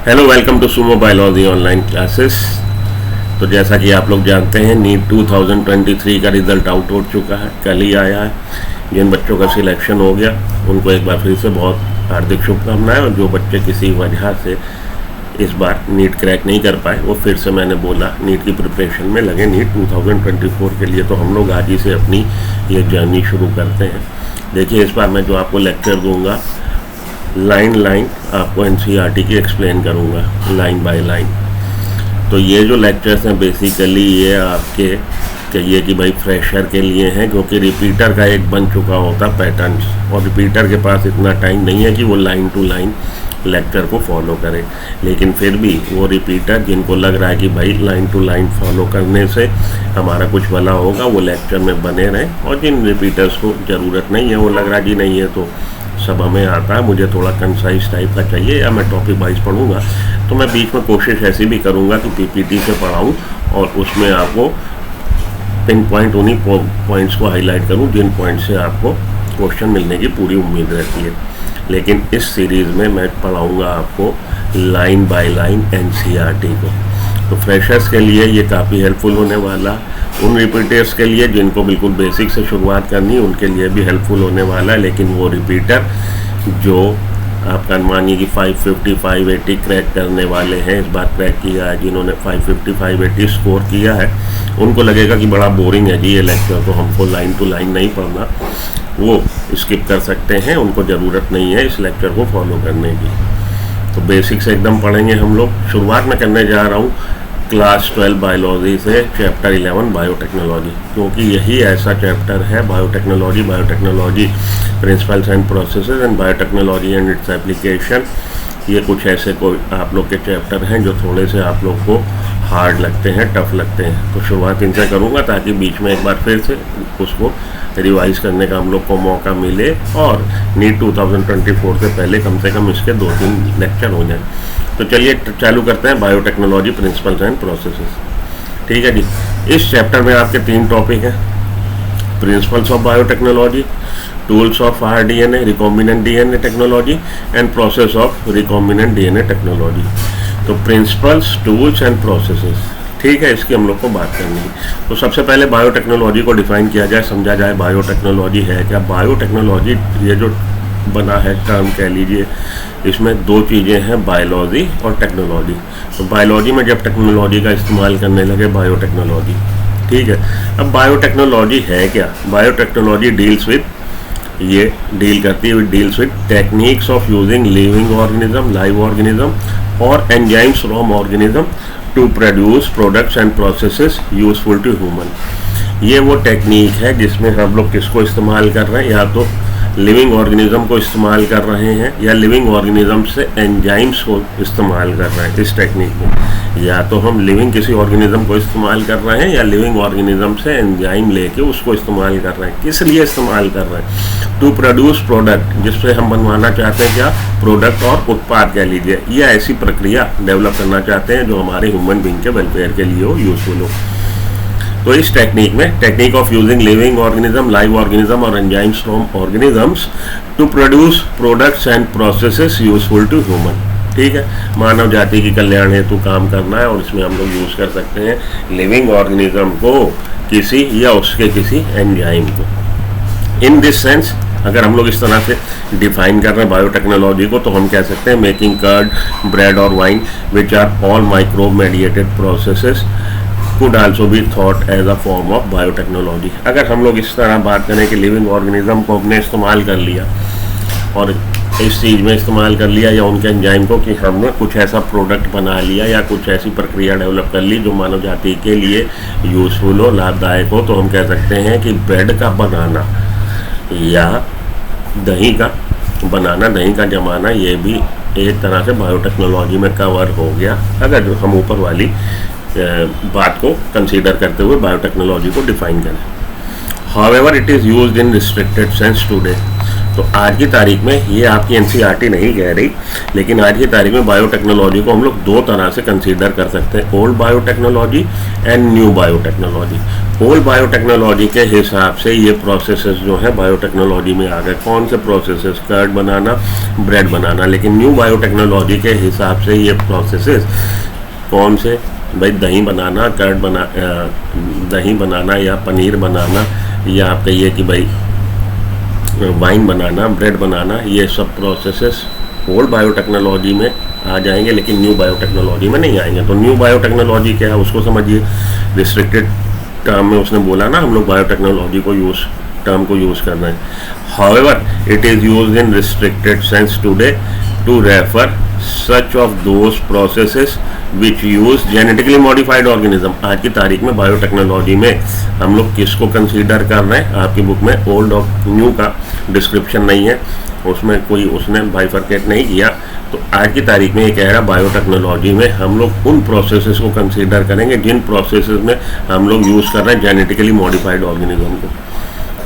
Hello, welcome to Sumo biology online classes. तो जैसा कि आप लोग जानते हैं, नीट 2023 का रिज़ल्ट आउट हो चुका है, कल ही आया है। जिन बच्चों का सिलेक्शन हो गया उनको एक बार फिर से बहुत हार्दिक शुभकामनाएं, और जो बच्चे किसी वजह से इस बार नीट क्रैक नहीं कर पाए वो फिर से मैंने बोला नीट की प्रिपरेशन में लगे नीट 2024 के लिए। तो हम लोग आज ही से अपनी ये जर्नी शुरू करते हैं। देखिए, इस बार मैं जो आपको लेक्चर दूंगा लाइन आपको एनसीईआरटी की एक्सप्लेन करूँगा लाइन बाय लाइन। तो ये जो लेक्चर्स हैं बेसिकली ये आपके कहिए कि भाई फ्रेशर के लिए हैं, क्योंकि रिपीटर का एक बन चुका होता पैटर्न्स, और रिपीटर के पास इतना टाइम नहीं है कि वो लाइन टू लाइन लेक्चर को फॉलो करे। लेकिन फिर भी वो रिपीटर जिनको लग रहा है कि भाई लाइन टू लाइन फॉलो करने से हमारा कुछ भला होगा, वो लेक्चर में बने रहें। और जिन रिपीटर्स को ज़रूरत नहीं है, वो लग रहा कि नहीं है तो सब हमें आता है, मुझे थोड़ा कंसाइज टाइप का चाहिए या मैं टॉपिक वाइज पढ़ूंगा, तो मैं बीच में कोशिश ऐसी भी करूंगा कि पीपीटी से पढ़ाऊं और उसमें आपको पिन पॉइंट उन्हीं पॉइंट्स को हाईलाइट करूं जिन पॉइंट से आपको क्वेश्चन मिलने की पूरी उम्मीद रहती है। लेकिन इस सीरीज़ में मैं पढ़ाऊंगा आपको लाइन बाय लाइन एनसीईआरटी को। तो फ्रेशर्स के लिए ये काफ़ी हेल्पफुल होने वाला, उन रिपीटर्स के लिए जिनको बिल्कुल बेसिक से शुरुआत करनी है उनके लिए भी हेल्पफुल होने वाला है। लेकिन वो रिपीटर जो आपका मानिए कि 550 580 क्रैक करने वाले हैं, इस बार क्रैक किया है, जिन्होंने 550 580 स्कोर किया है, उनको लगेगा कि बड़ा बोरिंग है जी ये लेक्चर, तो हमको लाइन टू लाइन नहीं पढ़ना, वो स्किप कर सकते हैं, उनको ज़रूरत नहीं है इस लेक्चर को फॉलो करने की। तो बेसिक से एकदम पढ़ेंगे हम लोग। शुरुआत में करने जा रहा हूँ क्लास 12 बायोलॉजी से चैप्टर 11 बायोटेक्नोलॉजी, क्योंकि यही ऐसा चैप्टर है biotechnology principles and processes and biotechnology and its application. ये कुछ ऐसे कोई आप लोग के चैप्टर हैं जो थोड़े से आप लोग को हार्ड लगते हैं, टफ लगते हैं। तो शुरुआत इनसे करूँगा ताकि बीच में एक बार फिर से उसको रिवाइज करने का हम लोग को मौका मिले और नीट 2024 से पहले कम से कम इसके 2-3 लेक्चर हो जाएं। तो चलिए चालू करते हैं बायोटेक्नोलॉजी प्रिंसिपल्स एंड प्रोसेसेस। ठीक है जी। इस चैप्टर में आपके 3 टॉपिक हैं: principles of biotechnology, tools of rDNA recombinant DNA technology and process of recombinant DNA technology. तो प्रिंसिपल्स, टूल्स एंड प्रोसेसेस, ठीक है, इसकी हम लोग को बात करनी है। तो सबसे पहले बायोटेक्नोलॉजी को डिफाइन किया जाए, समझा जाए बायोटेक्नोलॉजी है क्या। बायोटेक्नोलॉजी ये जो बना है टर्म कह लीजिए, इसमें 2 चीज़ें हैं, बायोलॉजी और टेक्नोलॉजी। तो बायोलॉजी में जब टेक्नोलॉजी का इस्तेमाल करने लगे बायोटेक्नोलॉजी, ठीक है। अब बायोटेक्नोलॉजी है क्या। Biotechnology deals with techniques of using living organism, live organism और enzymes from organism to produce products and processes useful to human. ये वो टेक्निक है जिसमें हम लोग किसको इस्तेमाल कर रहे हैं, या तो लिविंग ऑर्गेनिज्म को इस्तेमाल कर रहे हैं या लिविंग ऑर्गेनिज्म से एंजाइम्स को इस्तेमाल कर रहे हैं। इस टेक्निक में या तो हम लिविंग किसी ऑर्गेनिज्म को इस्तेमाल कर रहे हैं या लिविंग ऑर्गेनिज्म से एंजाइम लेके उसको इस्तेमाल कर रहे हैं। किस लिए इस्तेमाल कर रहे हैं? टू प्रोड्यूस प्रोडक्ट, जिससे हम बनवाना चाहते हैं क्या, प्रोडक्ट और उत्पाद कह लीजिए, या ऐसी प्रक्रिया डेवलप करना चाहते हैं जो हमारे ह्यूमन बीइंग के वेलफेयर के लिए हो, यूजफुल हो। तो इस टेक्निक में technique of using living organism, live organism और enzymes from organisms to produce products and processes useful to human, ठीक है। मानव जाति की कल्याण हेतु काम करना है, और इसमें हम लोग यूज़ कर सकते हैं लिविंग ऑर्गेनिज्म को किसी या उसके किसी एंजाइम को। इन दिस सेंस अगर हम लोग इस तरह से डिफाइन कर रहे हैं बायोटेक्नोलॉजी को, तो हम कह सकते हैं मेकिंग कर्ड, ब्रेड और wine which are all microbe mediated processes could also be thought as a form of biotechnology। अगर हम लोग इस तरह बात करें कि लिविंग ऑर्गेनिज्म को हमने इस्तेमाल कर लिया और इस चीज़ में इस्तेमाल कर लिया या उनके एंजाइम को कि हमने कुछ ऐसा प्रोडक्ट बना लिया या कुछ ऐसी प्रक्रिया डेवलप कर ली जो मानव जाति के लिए यूजफुल हो, लाभदायक हो, तो हम कह सकते हैं कि ब्रेड का बनाना या दही का बनाना, दही का जमाना, ये भी एक तरह से बायोटेक्नोलॉजी में कवर हो गया, अगर हम ऊपर वाली बात को कंसीडर करते हुए बायोटेक्नोलॉजी को डिफाइन करें। However it is used in restricted sense today. तो आज की तारीख में ये आपकी एनसीईआरटी नहीं कह रही, लेकिन आज की तारीख में बायोटेक्नोलॉजी को हम लोग दो तरह से कंसीडर कर सकते हैं, old biotechnology and new biotechnology. Old biotechnology के हिसाब से ये प्रोसेसेस जो है बायोटेक्नोलॉजी में आ गए। कौन से प्रोसेसेस? कर्ड बनाना, ब्रेड बनाना। लेकिन न्यू बायोटेक्नोलॉजी के हिसाब से ये प्रोसेसेस कौन से? भाई दही बनाना, दही बनाना या पनीर बनाना, या आप कहिए कि भाई वाइन बनाना, ब्रेड बनाना, ये सब प्रोसेसेस ओल्ड बायोटेक्नोलॉजी में आ जाएंगे, लेकिन न्यू बायोटेक्नोलॉजी में नहीं आएंगे। तो न्यू बायोटेक्नोलॉजी क्या है उसको समझिए। रिस्ट्रिक्टेड टर्म में उसने बोला ना, हम लोग बायोटेक्नोलॉजी को टर्म को यूज़ कर रहे हैं। However it is used in restricted sense today to refer such of those processes which use genetically modified organism. आज की तारीख में बायोटेक्नोलॉजी में हम लोग किसको कंसीडर कर रहे हैं? आपकी बुक में ओल्ड और न्यू का डिस्क्रिप्शन नहीं है, उसमें कोई उसने बाइफरकेट नहीं किया। तो आज की तारीख में ये कह रहा है बायोटेक्नोलॉजी में हम लोग उन प्रोसेसेस को कंसीडर करेंगे जिन प्रोसेसेस में हम लोग यूज़ कर रहे हैं जेनेटिकली मॉडिफाइड ऑर्गेनिज्म को।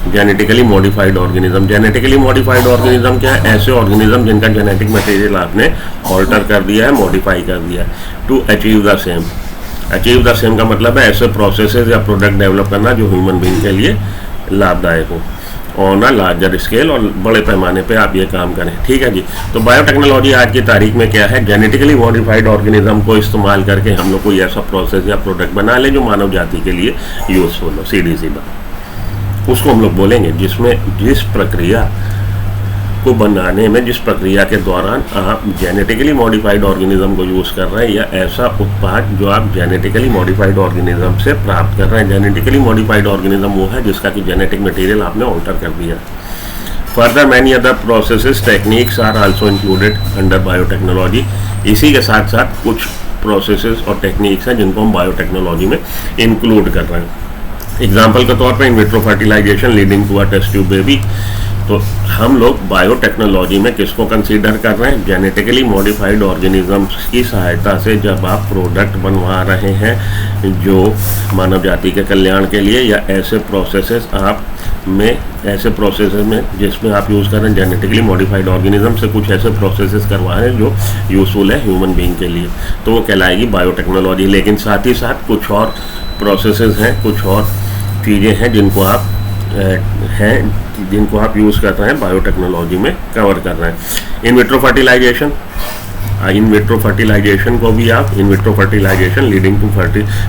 Genetically modified organism, genetically modified organism क्या है? ऐसे ऑर्गेनिज्म जिनका जेनेटिक मटेरियल आपने ऑल्टर कर दिया है, मॉडिफाई कर दिया है to achieve the same. Achieve the same का मतलब है ऐसे प्रोसेसेस या प्रोडक्ट डेवलप करना जो ह्यूमन बीइंग के लिए लाभदायक हो, ऑन अ लार्जर स्केल, और बड़े पैमाने पे आप ये काम करें। ठीक है जी। तो बायोटेक्नोलॉजी आज की तारीख में क्या है? जेनेटिकली मॉडिफाइड ऑर्गेनिज्म को इस्तेमाल करके हम लोग कोई ऐसा प्रोसेस या प्रोडक्ट बना ले जो मानव जाति के लिए यूजफुल हो, सीधी सी बात। उसको हम लोग बोलेंगे जिसमें जिस प्रक्रिया को बनाने में, जिस प्रक्रिया के दौरान आप जेनेटिकली मॉडिफाइड ऑर्गेनिज्म को यूज़ कर रहे हैं, या ऐसा उत्पाद जो आप जेनेटिकली मॉडिफाइड ऑर्गेनिज्म से प्राप्त कर रहे हैं। जेनेटिकली मॉडिफाइड ऑर्गेनिज्म वो है जिसका कि जेनेटिक मटेरियल आपने ऑल्टर कर दिया। Further many other processes techniques are also included under biotechnology. इसी के साथ साथ कुछ प्रोसेसेस और टेक्निक्स हैं जिनको हम बायोटेक्नोलॉजी में इंक्लूड कर रहे हैं। एग्जाम्पल के तौर पे in vitro fertilization leading to a test tube baby. तो हम लोग बायोटेक्नोलॉजी में किसको कंसीडर कर रहे हैं? जेनेटिकली मॉडिफाइड ऑर्गेनिजम्स की सहायता से जब आप प्रोडक्ट बनवा रहे हैं जो मानव जाति के कल्याण के लिए, या ऐसे प्रोसेसेस में जिसमें आप यूज़ कर रहे हैं जेनेटिकली मॉडिफाइड ऑर्गेनिज्म से कुछ ऐसे प्रोसेसेस करवा रहे हैं जो यूजफुल है ह्यूमन बीइंग के लिए, तो वो कहलाएगी बायोटेक्नोलॉजी। लेकिन साथ ही साथ कुछ और प्रोसेसेस हैं, कुछ और चीज़ें हैं जिनको आप यूज़ कर रहे हैं बायोटेक्नोलॉजी में कवर कर रहे हैं। इन विट्रो फर्टिलाइजेशन को भी आप in vitro fertilization leading to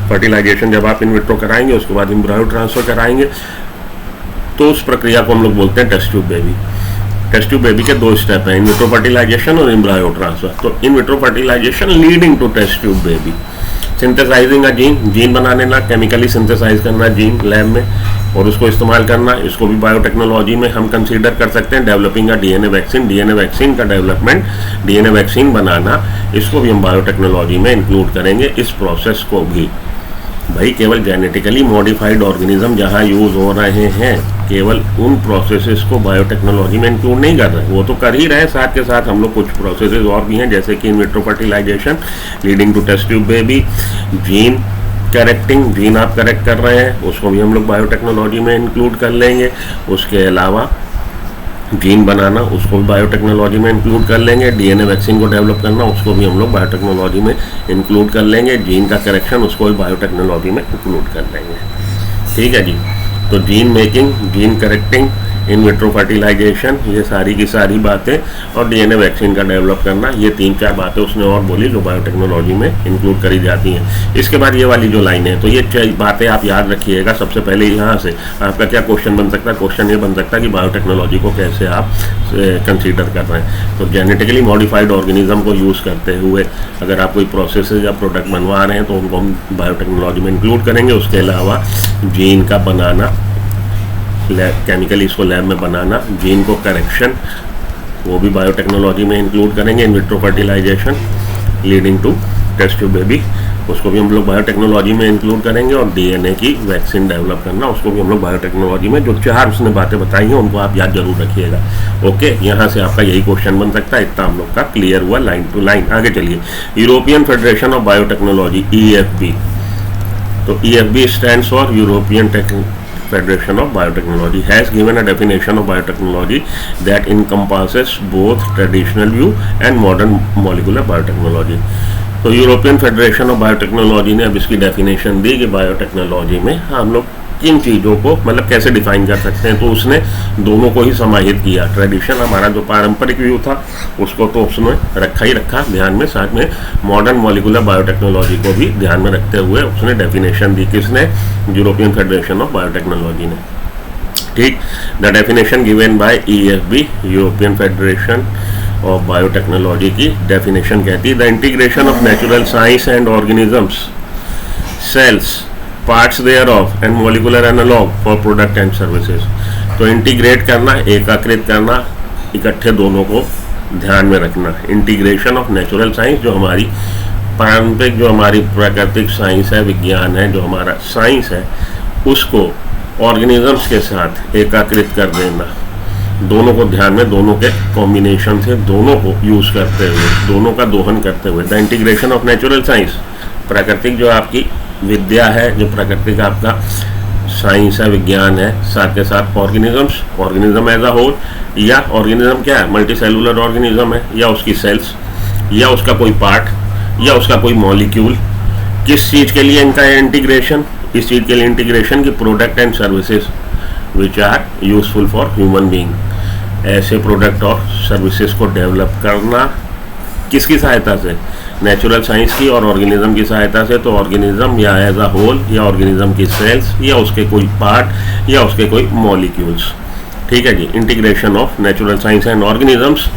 fertilization, जब आप इन विट्रो कराएंगे उसके बाद एम्ब्रायो ट्रांसफर कराएंगे, तो उस प्रक्रिया को हम लोग बोलते हैं test tube baby. Test tube baby के दो स्टेप हैं, इन विट्रो फर्टिलाइजेशन और एम्ब्रायो ट्रांसफर। तो in vitro fertilization leading to test tube baby. Synthesizing a gene बनाने ना, केमिकली सिंथेसाइज करना जीन लैब में और उसको इस्तेमाल करना, इसको भी बायोटेक्नोलॉजी में हम कंसीडर कर सकते हैं। डेवलपिंग अ डीएनए वैक्सीन का डेवलपमेंट, डीएनए वैक्सीन बनाना, इसको भी हम बायोटेक्नोलॉजी में इंक्लूड करेंगे। इस प्रोसेस को भी भाई केवल जेनेटिकली मॉडिफाइड ऑर्गेनिज्म जहाँ यूज़ हो रहे हैं, केवल उन प्रोसेसेस को बायोटेक्नोलॉजी में इंक्लूड नहीं कर रहे हैं, वो तो कर ही रहे हैं, साथ के साथ हम लोग कुछ प्रोसेसेस और भी हैं जैसे कि in vitro fertilization leading to test tube baby, gene correcting, gene आप करेक्ट कर रहे हैं, उसको भी हम लोग बायोटेक्नोलॉजी में इंक्लूड कर लेंगे। उसके अलावा जीन बनाना, उसको भी बायोटेक्नोलॉजी में इंक्लूड कर लेंगे। डीएनए वैक्सीन को डेवलप करना, उसको भी हम लोग बायोटेक्नोलॉजी में इंक्लूड कर लेंगे। जीन का करेक्शन, उसको भी बायोटेक्नोलॉजी में इंक्लूड कर लेंगे। ठीक है जी। तो gene making, gene correcting, in vitro fertilization, ये सारी की सारी बातें, और डीएनए वैक्सीन का डेवलप करना, ये 3-4 बातें उसने और बोली जो बायोटेक्नोलॉजी में इंक्लूड करी जाती हैं। इसके बाद ये वाली जो लाइन है, तो ये बातें आप याद रखिएगा। सबसे पहले यहाँ से आपका क्या क्वेश्चन बन सकता है? क्वेश्चन ये बन सकता है कि बायोटेक्नोलॉजी को कैसे आप कंसीडर कर रहे हैं। तो जेनेटिकली मॉडिफाइड ऑर्गेनिज्म को यूज़ करते हुए अगर आप कोई प्रोसेस या प्रोडक्ट बनवा रहे हैं तो उनको हम बायोटेक्नोलॉजी में इंक्लूड करेंगे। उसके अलावा जीन का बनाना, केमिकली इसको लैब में बनाना, जीन को करेक्शन, वो भी बायोटेक्नोलॉजी में इंक्लूड करेंगे। In vitro fertilization leading to test tube baby, उसको भी हम लोग बायोटेक्नोलॉजी में इंक्लूड करेंगे। और डीएनए की वैक्सीन डेवलप करना, उसको भी हम लोग बायोटेक्नोलॉजी में, जो 4 उसने बातें बताई हैं उनको आप याद जरूर रखिएगा। ओके, यहाँ से आपका यही क्वेश्चन बन सकता है। इतना हम लोग का क्लियर हुआ लाइन टू लाइन। आगे चलिए, European federation of biotechnology, EFB। तो EFB stands for European Federation of Biotechnology has given a definition of biotechnology that encompasses both traditional view and modern molecular biotechnology. तो European federation of biotechnology ने अब इसकी definition दी कि biotechnology में हम लोग किन चीज़ों को मतलब कैसे डिफाइन कर सकते हैं। तो उसने दोनों को ही समाहित किया। ट्रेडिशन हमारा जो पारंपरिक व्यू था उसको तो उसने रखा ही रखा ध्यान में, साथ में मॉडर्न मॉलिकुलर बायोटेक्नोलॉजी को भी ध्यान में रखते हुए उसने डेफिनेशन दी। किसने? यूरोपियन फेडरेशन ऑफ बायोटेक्नोलॉजी ने। ठीक, the definition given by EFB, European federation of biotechnology की डेफिनेशन कहती है the integration of natural science and organisms, cells, parts thereof and molecular analog for product and services. तो integrate करना, एकाकृत करना, इकट्ठे दोनों को ध्यान में रखना। इंटीग्रेशन ऑफ नेचुरल साइंस, जो हमारी पारंपरिक, जो हमारी प्राकृतिक साइंस है, विज्ञान है, जो हमारा साइंस है, उसको ऑर्गेनिजम्स के साथ एकाकृत कर देना। दोनों को ध्यान में, दोनों के कॉम्बिनेशन से दोनों को यूज़ करते हुए, दोनों का दोहन करते हुए। The integration of natural science, प्राकृतिक जो आपकी विद्या है, जो प्राकृतिक आपका साइंस है, विज्ञान है, साथ के साथ organisms, organism as a whole, या ऑर्गेनिज्म क्या है? मल्टी सेलुलर ऑर्गेनिज्म है, या उसकी सेल्स, या उसका कोई पार्ट, या उसका कोई मॉलिक्यूल। किस चीज़ के लिए इनका इंटीग्रेशन? इस चीज़ के लिए इंटीग्रेशन की product and services which are useful for human being. ऐसे प्रोडक्ट और सर्विसेज को डेवलप करना किसकी सहायता से? नेचुरल साइंस की और ऑर्गेनिज्म की सहायता से। तो ऑर्गेनिज्म या एज अ होल, या ऑर्गेनिज्म की सेल्स, या उसके कोई पार्ट, या उसके कोई मॉलिक्यूल्स। ठीक है जी। Integration of natural science and organisms,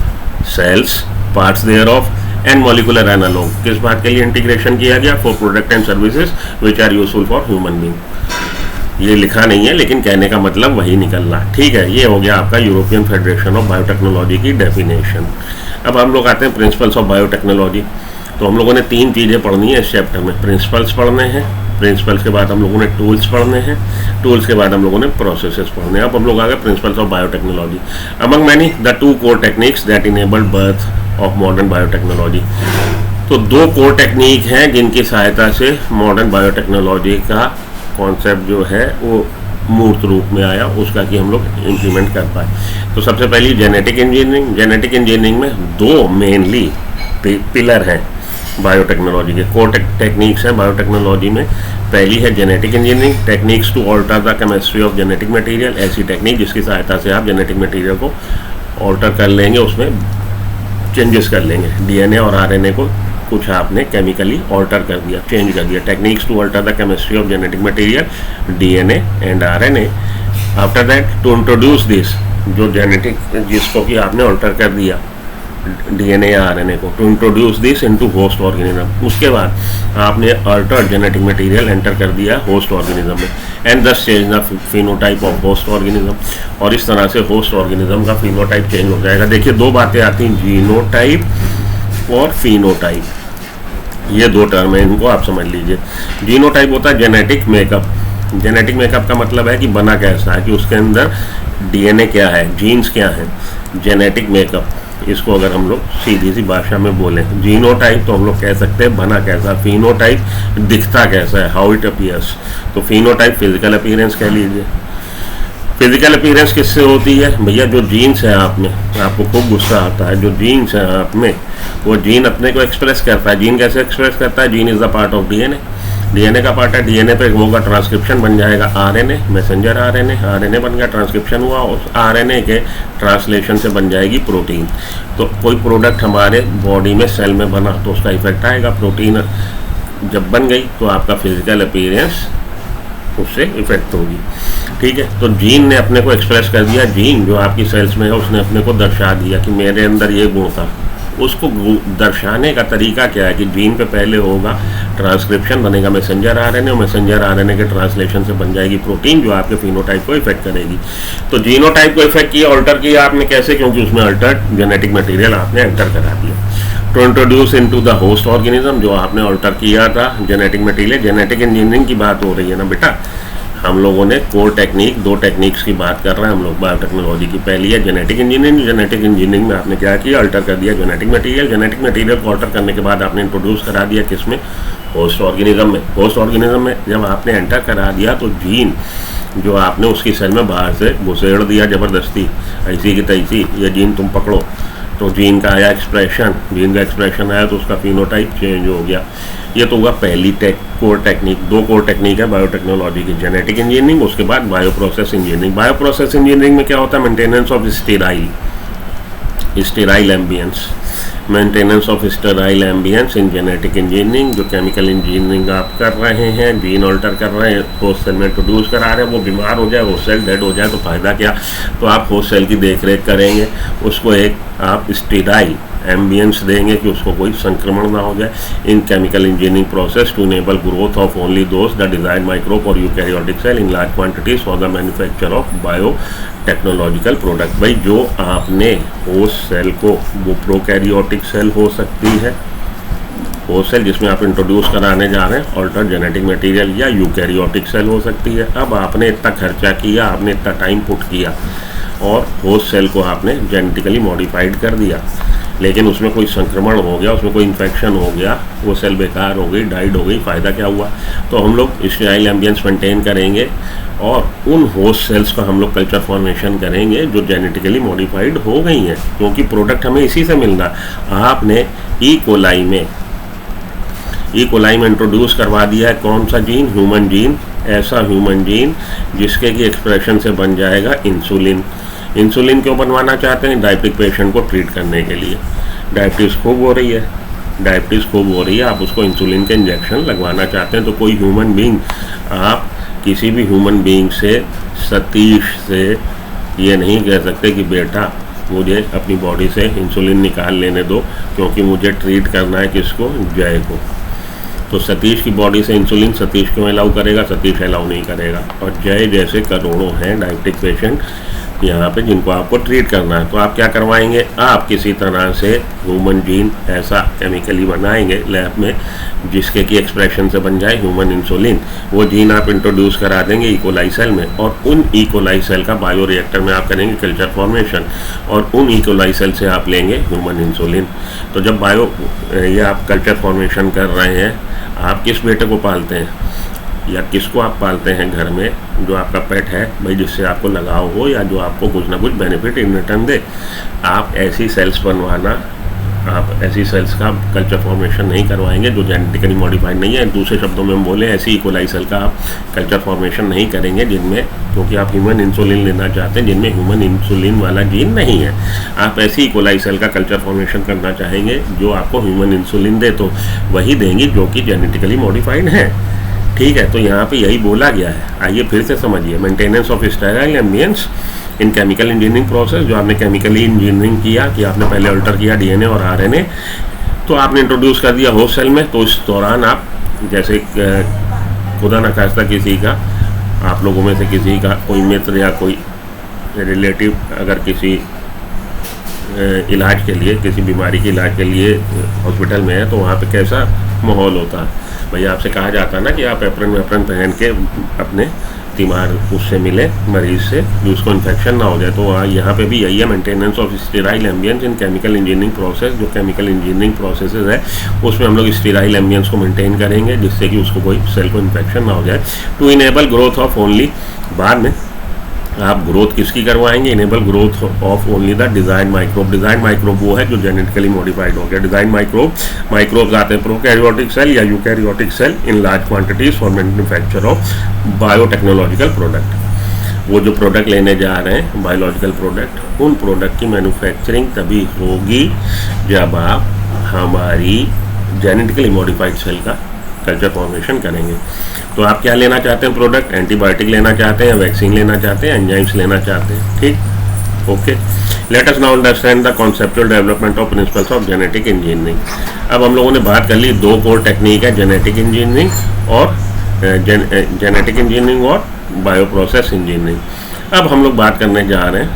cells, parts thereof and molecular analog. किस बात के लिए इंटीग्रेशन किया गया? For product and services which are useful for human being. ये लिखा नहीं है लेकिन कहने का मतलब वही निकलना। ठीक है, ये हो गया आपका यूरोपियन फेडरेशन ऑफ बायोटेक्नोलॉजी की डेफिनेशन। अब हम लोग आते हैं प्रिंसिपल्स ऑफ बायोटेक्नोलॉजी। तो हम लोगों ने 3 चीज़ें पढ़नी है इस चैप्टर में। प्रिंसिपल्स पढ़ने हैं, प्रिंसिपल्स के बाद हम लोगों ने टूल्स पढ़ने हैं, टूल्स के बाद हम लोगों ने प्रोसेसेस पढ़ने हैं। अब हम लोग आ गए principles of biotechnology. Among many the 2 core techniques that enabled birth of modern biotechnology. तो 2 कोर टेक्निक हैं जिनकी सहायता से मॉडर्न बायोटेक्नोलॉजी का कॉन्सेप्ट जो है वो मूर्त रूप में आया, उसका कि हम लोग इम्प्लीमेंट कर पाए। तो सबसे पहली जेनेटिक इंजीनियरिंग। जेनेटिक इंजीनियरिंग में 2 मेनली पिलर हैं बायोटेक्नोलॉजी के, कोर टेक्निक्स हैं बायोटेक्नोलॉजी में। पहली है genetic engineering, techniques to alter the chemistry of genetic material. ऐसी टेक्निक जिसकी सहायता से आप जेनेटिक मटेरियल को ऑल्टर कर लेंगे, उसमें चेंजेस कर लेंगे। DNA और RNA को कुछ आपने केमिकली ऑल्टर कर दिया, चेंज कर दिया। Techniques to alter the chemistry of genetic material, DNA and RNA। After that to introduce this, जो जेनेटिक जिसको कि आपने ऑल्टर कर दिया DNA या RNA को, to introduce this into host organism. उसके बाद आपने अल्टर्ड जेनेटिक मटेरियल एंटर कर दिया होस्ट ऑर्गेनिज्म में, and thus change the phenotype of host organism. और इस तरह से होस्ट ऑर्गेनिज्म का फिनोटाइप चेंज हो जाएगा। देखिए 2 बातें आती हैं, जीनोटाइप और फिनोटाइप। ये 2 टर्म है, इनको आप समझ लीजिए। जीनोटाइप होता है जेनेटिक मेकअप। जेनेटिक मेकअप का मतलब है कि बना कैसा है, कि उसके अंदर DNA क्या है, जीन्स क्या है। जेनेटिक मेकअप, इसको अगर हम लोग सीधी सी भाषा में बोलें, जीनोटाइप तो हम लोग कह सकते हैं बना कैसा, फिनोटाइप दिखता कैसा है, हाउ इट अपीयर्स। तो फिनोटाइप फिजिकल अपीयरेंस कह लीजिए। फिजिकल अपीयरेंस किससे होती है? भैया जो जीन्स है आप में, आपको खूब गुस्सा आता है, जो जीन्स है आप में, वो जीन अपने को एक्सप्रेस करता है। जीन कैसे एक्सप्रेस करता है? Gene is the part of DNA। DNA का पार्ट है, DNA पे होगा ट्रांसक्रिप्शन, बन जाएगा RNA, मैसेंजर RNA बन गया, ट्रांसक्रिप्शन हुआ, उस RNA के ट्रांसलेशन से बन जाएगी प्रोटीन। तो कोई प्रोडक्ट हमारे बॉडी में सेल में बना तो उसका इफेक्ट आएगा। प्रोटीन जब बन गई तो आपका फिजिकल अपीयरेंस उससे इफेक्ट होगी। ठीक है, तो जीन ने अपने को एक्सप्रेस कर दिया। जीन जो आपकी सेल्स में है उसने अपने को दर्शा दिया कि मेरे अंदर ये गुण था। उसको दर्शाने का तरीका क्या है कि जीन पे पहले होगा ट्रांसक्रिप्शन, बनेगा मैसेंजर RNA, और मैसेंजर RNA के ट्रांसलेशन से बन जाएगी प्रोटीन जो आपके फिनोटाइप को इफेक्ट करेगी। तो जीनोटाइप को इफेक्ट किया, ऑल्टर किया आपने कैसे? क्योंकि उसमें अल्टर्ड जेनेटिक मटेरियल आपने एंटर करा दिया। To introduce into the host organism, जो आपने ऑल्टर किया था जेनेटिक मटेरियल। जेनेटिक इंजीनियरिंग की बात हो रही है ना बेटा, हम लोगों ने कोर टेक्निक, 2 टेक्निक्स की बात कर रहे हैं हम लोग बायोटेक्नोलॉजी की। पहली है जेनेटिक इंजीनियरिंग। जेनेटिक इंजीनियरिंग में आपने क्या किया? अल्टर कर दिया जेनेटिक मटेरियल। जेनेटिक मटेरियल को अल्टर करने के बाद आपने इंट्रोड्यूस करा दिया किसमें? होस्ट ऑर्गेनिज्म में। होस्ट ऑर्गेनिज्म में जब आपने एंटर करा दिया तो जीन जो आपने उसकी सेल में बाहर से घुसेड़ दिया ज़बरदस्ती, ऐसी की तैसी, ये जीन तुम पकड़ो, तो जीन का आया एक्सप्रेशन, जीन का एक्सप्रेशन आया तो उसका फिनोटाइप चेंज हो गया। ये तो हुआ पहली कोर टेक्निक। दो कोर टेक्निक है बायोटेक्नोलॉजी की, जेनेटिक इंजीनियरिंग, उसके बाद bio process engineering. Bio process engineering में क्या होता है? Maintenance of sterile ambience, maintenance of sterile ambience in genetic engineering. जो केमिकल इंजीनियरिंग आप कर रहे हैं, जीन ऑल्टर कर रहे हैं, होस्ट सेल में इंट्रोड्यूस करा रहे हैं, वो बीमार हो जाए, होस्ट सेल डेड हो जाए तो फ़ायदा क्या? तो आप होस्ट सेल की देख रेख करेंगे, उसको एक आप स्टेराइल एम्बियंस देंगे कि उसको कोई संक्रमण ना हो जाए। In chemical engineering process to enable growth of only those the desired microbe or eukaryotic cell in large quantities for the manufacture of bio technological product. भाई जो आपने होस्ट सेल को, वो प्रोकैरियोटिक सेल हो सकती है, होस्ट सेल जिसमें आप इंट्रोड्यूस कराने जा रहे हैं ऑल्टर जेनेटिक मटेरियल, या यूकैरियोटिक सेल हो सकती है। अब आपने इतना खर्चा किया, आपने इतना टाइम पुट किया और होस्ट सेल को आपने जेनेटिकली मॉडिफाइड कर दिया, लेकिन उसमें कोई संक्रमण हो गया, उसमें कोई इन्फेक्शन हो गया, वो सेल बेकार हो गई, डाइड हो गई, फ़ायदा क्या हुआ? तो हम लोग स्टेराइल एम्बियंस मेंटेन करेंगे और उन होस्ट सेल्स का हम लोग कल्चर फॉर्मेशन करेंगे जो जेनेटिकली मॉडिफाइड हो गई हैं, क्योंकि प्रोडक्ट हमें इसी से मिलना है। आपने ई कोलाई में इंट्रोड्यूस करवा दिया है कौन सा जीन? Human gene. ऐसा ह्यूमन जीन जिसके की एक्सप्रेशन से बन जाएगा इंसुलिन। इंसुलिन क्यों बनवाना चाहते हैं? डायबिटिक पेशेंट को ट्रीट करने के लिए। डायबिटीज़ खूब हो रही है, आप उसको इंसुलिन के इंजेक्शन लगवाना चाहते हैं। तो कोई ह्यूमन बीइंग, आप किसी भी ह्यूमन बीइंग से, सतीश से ये नहीं कह सकते कि बेटा मुझे अपनी बॉडी से इंसुलिन निकाल लेने दो, क्योंकि मुझे ट्रीट करना है किसको? जय को। तो सतीश की बॉडी से इंसुलिन सतीश क्यों अलाउ करेगा? सतीश अलाउ नहीं करेगा। और जय जैसे करोड़ों हैं डायबिटिक पेशेंट यहाँ पे जिनको आपको ट्रीट करना है। तो आप क्या करवाएंगे? आप किसी तरह से ह्यूमन जीन ऐसा केमिकली बनाएंगे लैब में जिसके की एक्सप्रेशन से बन जाए ह्यूमन इंसुलिन। वो जीन आप इंट्रोड्यूस करा देंगे इकोलाई सेल में, और उन इकोलाई सेल का बायो रिएक्टर में आप करेंगे कल्चर फॉर्मेशन, और उन इकोलाई सेल से आप लेंगे ह्यूमन इंसुलिन। तो जब ये आप कल्चर फॉर्मेशन कर रहे हैं, आप किस बेटे को पालते हैं या किसको आप पालते हैं घर में, जो आपका पेट है भाई, जिससे आपको लगाव हो या जो आपको कुछ ना कुछ बेनिफिट इन रिटर्न दे, आप ऐसी सेल्स बनवाना, आप ऐसी सेल्स का कल्चर फॉर्मेशन नहीं करवाएंगे जो जेनेटिकली मॉडिफाइड नहीं है। दूसरे शब्दों में हम बोले, ऐसी इकोलाई सेल का आप कल्चर फॉर्मेशन नहीं करेंगे जिनमें, क्योंकि आप ह्यूमन इंसुलिन लेना चाहते हैं जिनमें ह्यूमन इंसुलिन वाला जीन नहीं है। आप ऐसी इकोलाई सेल का कल्चर फॉर्मेशन करना चाहेंगे जो आपको ह्यूमन इंसुलिन दे, तो वही देंगी जो कि जेनेटिकली मॉडिफाइड है। ठीक है, तो यहाँ पे यही बोला गया है। आइए फिर से समझिए, maintenance of sterile ambience in chemical engineering process. जो आपने केमिकली इंजीनियरिंग किया कि आपने पहले अल्टर किया डीएनए और आरएनए, तो आपने इंट्रोड्यूस कर दिया होस्ट सेल में, तो इस दौरान आप जैसे खुदा न खास्ता किसी का, आप लोगों में से किसी का कोई मित्र या कोई रिलेटिव अगर किसी इलाज के लिए, किसी बीमारी के इलाज के लिए हॉस्पिटल में है, तो वहाँ पे कैसा माहौल होता है? भैया आपसे कहा जाता है ना कि आप एप्रन पहन के अपने तीमार उससे मिले मरीज से, कि उसको इन्फेक्शन ना हो जाए। तो यहाँ पे भी यही है, maintenance of sterile ambience in chemical engineering process. जो केमिकल इंजीनियरिंग प्रोसेसेस है उसमें हम लोग स्टेराइल एम्बियंस को मेंटेन करेंगे जिससे कि उसको कोई सेल को इन्फेक्शन ना हो जाए। To enable growth of only, बाद में आप ग्रोथ किसकी करवाएंगे? Enable growth of only the design microbe. Design microbe वो है जो जेनेटिकली मॉडिफाइड हो गया। डिजाइन माइक्रोब्स आते हैं प्रोकैरियोटिक सेल या eukaryotic cell in large quantities for manufacture of biotechnological product. वो जो प्रोडक्ट लेने जा रहे हैं बायोलॉजिकल प्रोडक्ट, उन प्रोडक्ट की मैन्युफैक्चरिंग तभी होगी जब आप हमारी जेनेटिकली मॉडिफाइड सेल का कल्चर फॉर्मेशन करेंगे। तो आप क्या लेना चाहते हैं प्रोडक्ट? एंटीबायोटिक लेना चाहते हैं, वैक्सीन लेना चाहते हैं, एंजाइम्स लेना चाहते हैं। ठीक, okay. Late us now understand the conceptual development of principles of genetic engineering. अब हम लोगों ने बात कर ली, दो कोर टेक्निक है, जेनेटिक इंजीनियरिंग और बायो प्रोसेस इंजीनियरिंग। अब हम लोग बात करने जा रहे हैं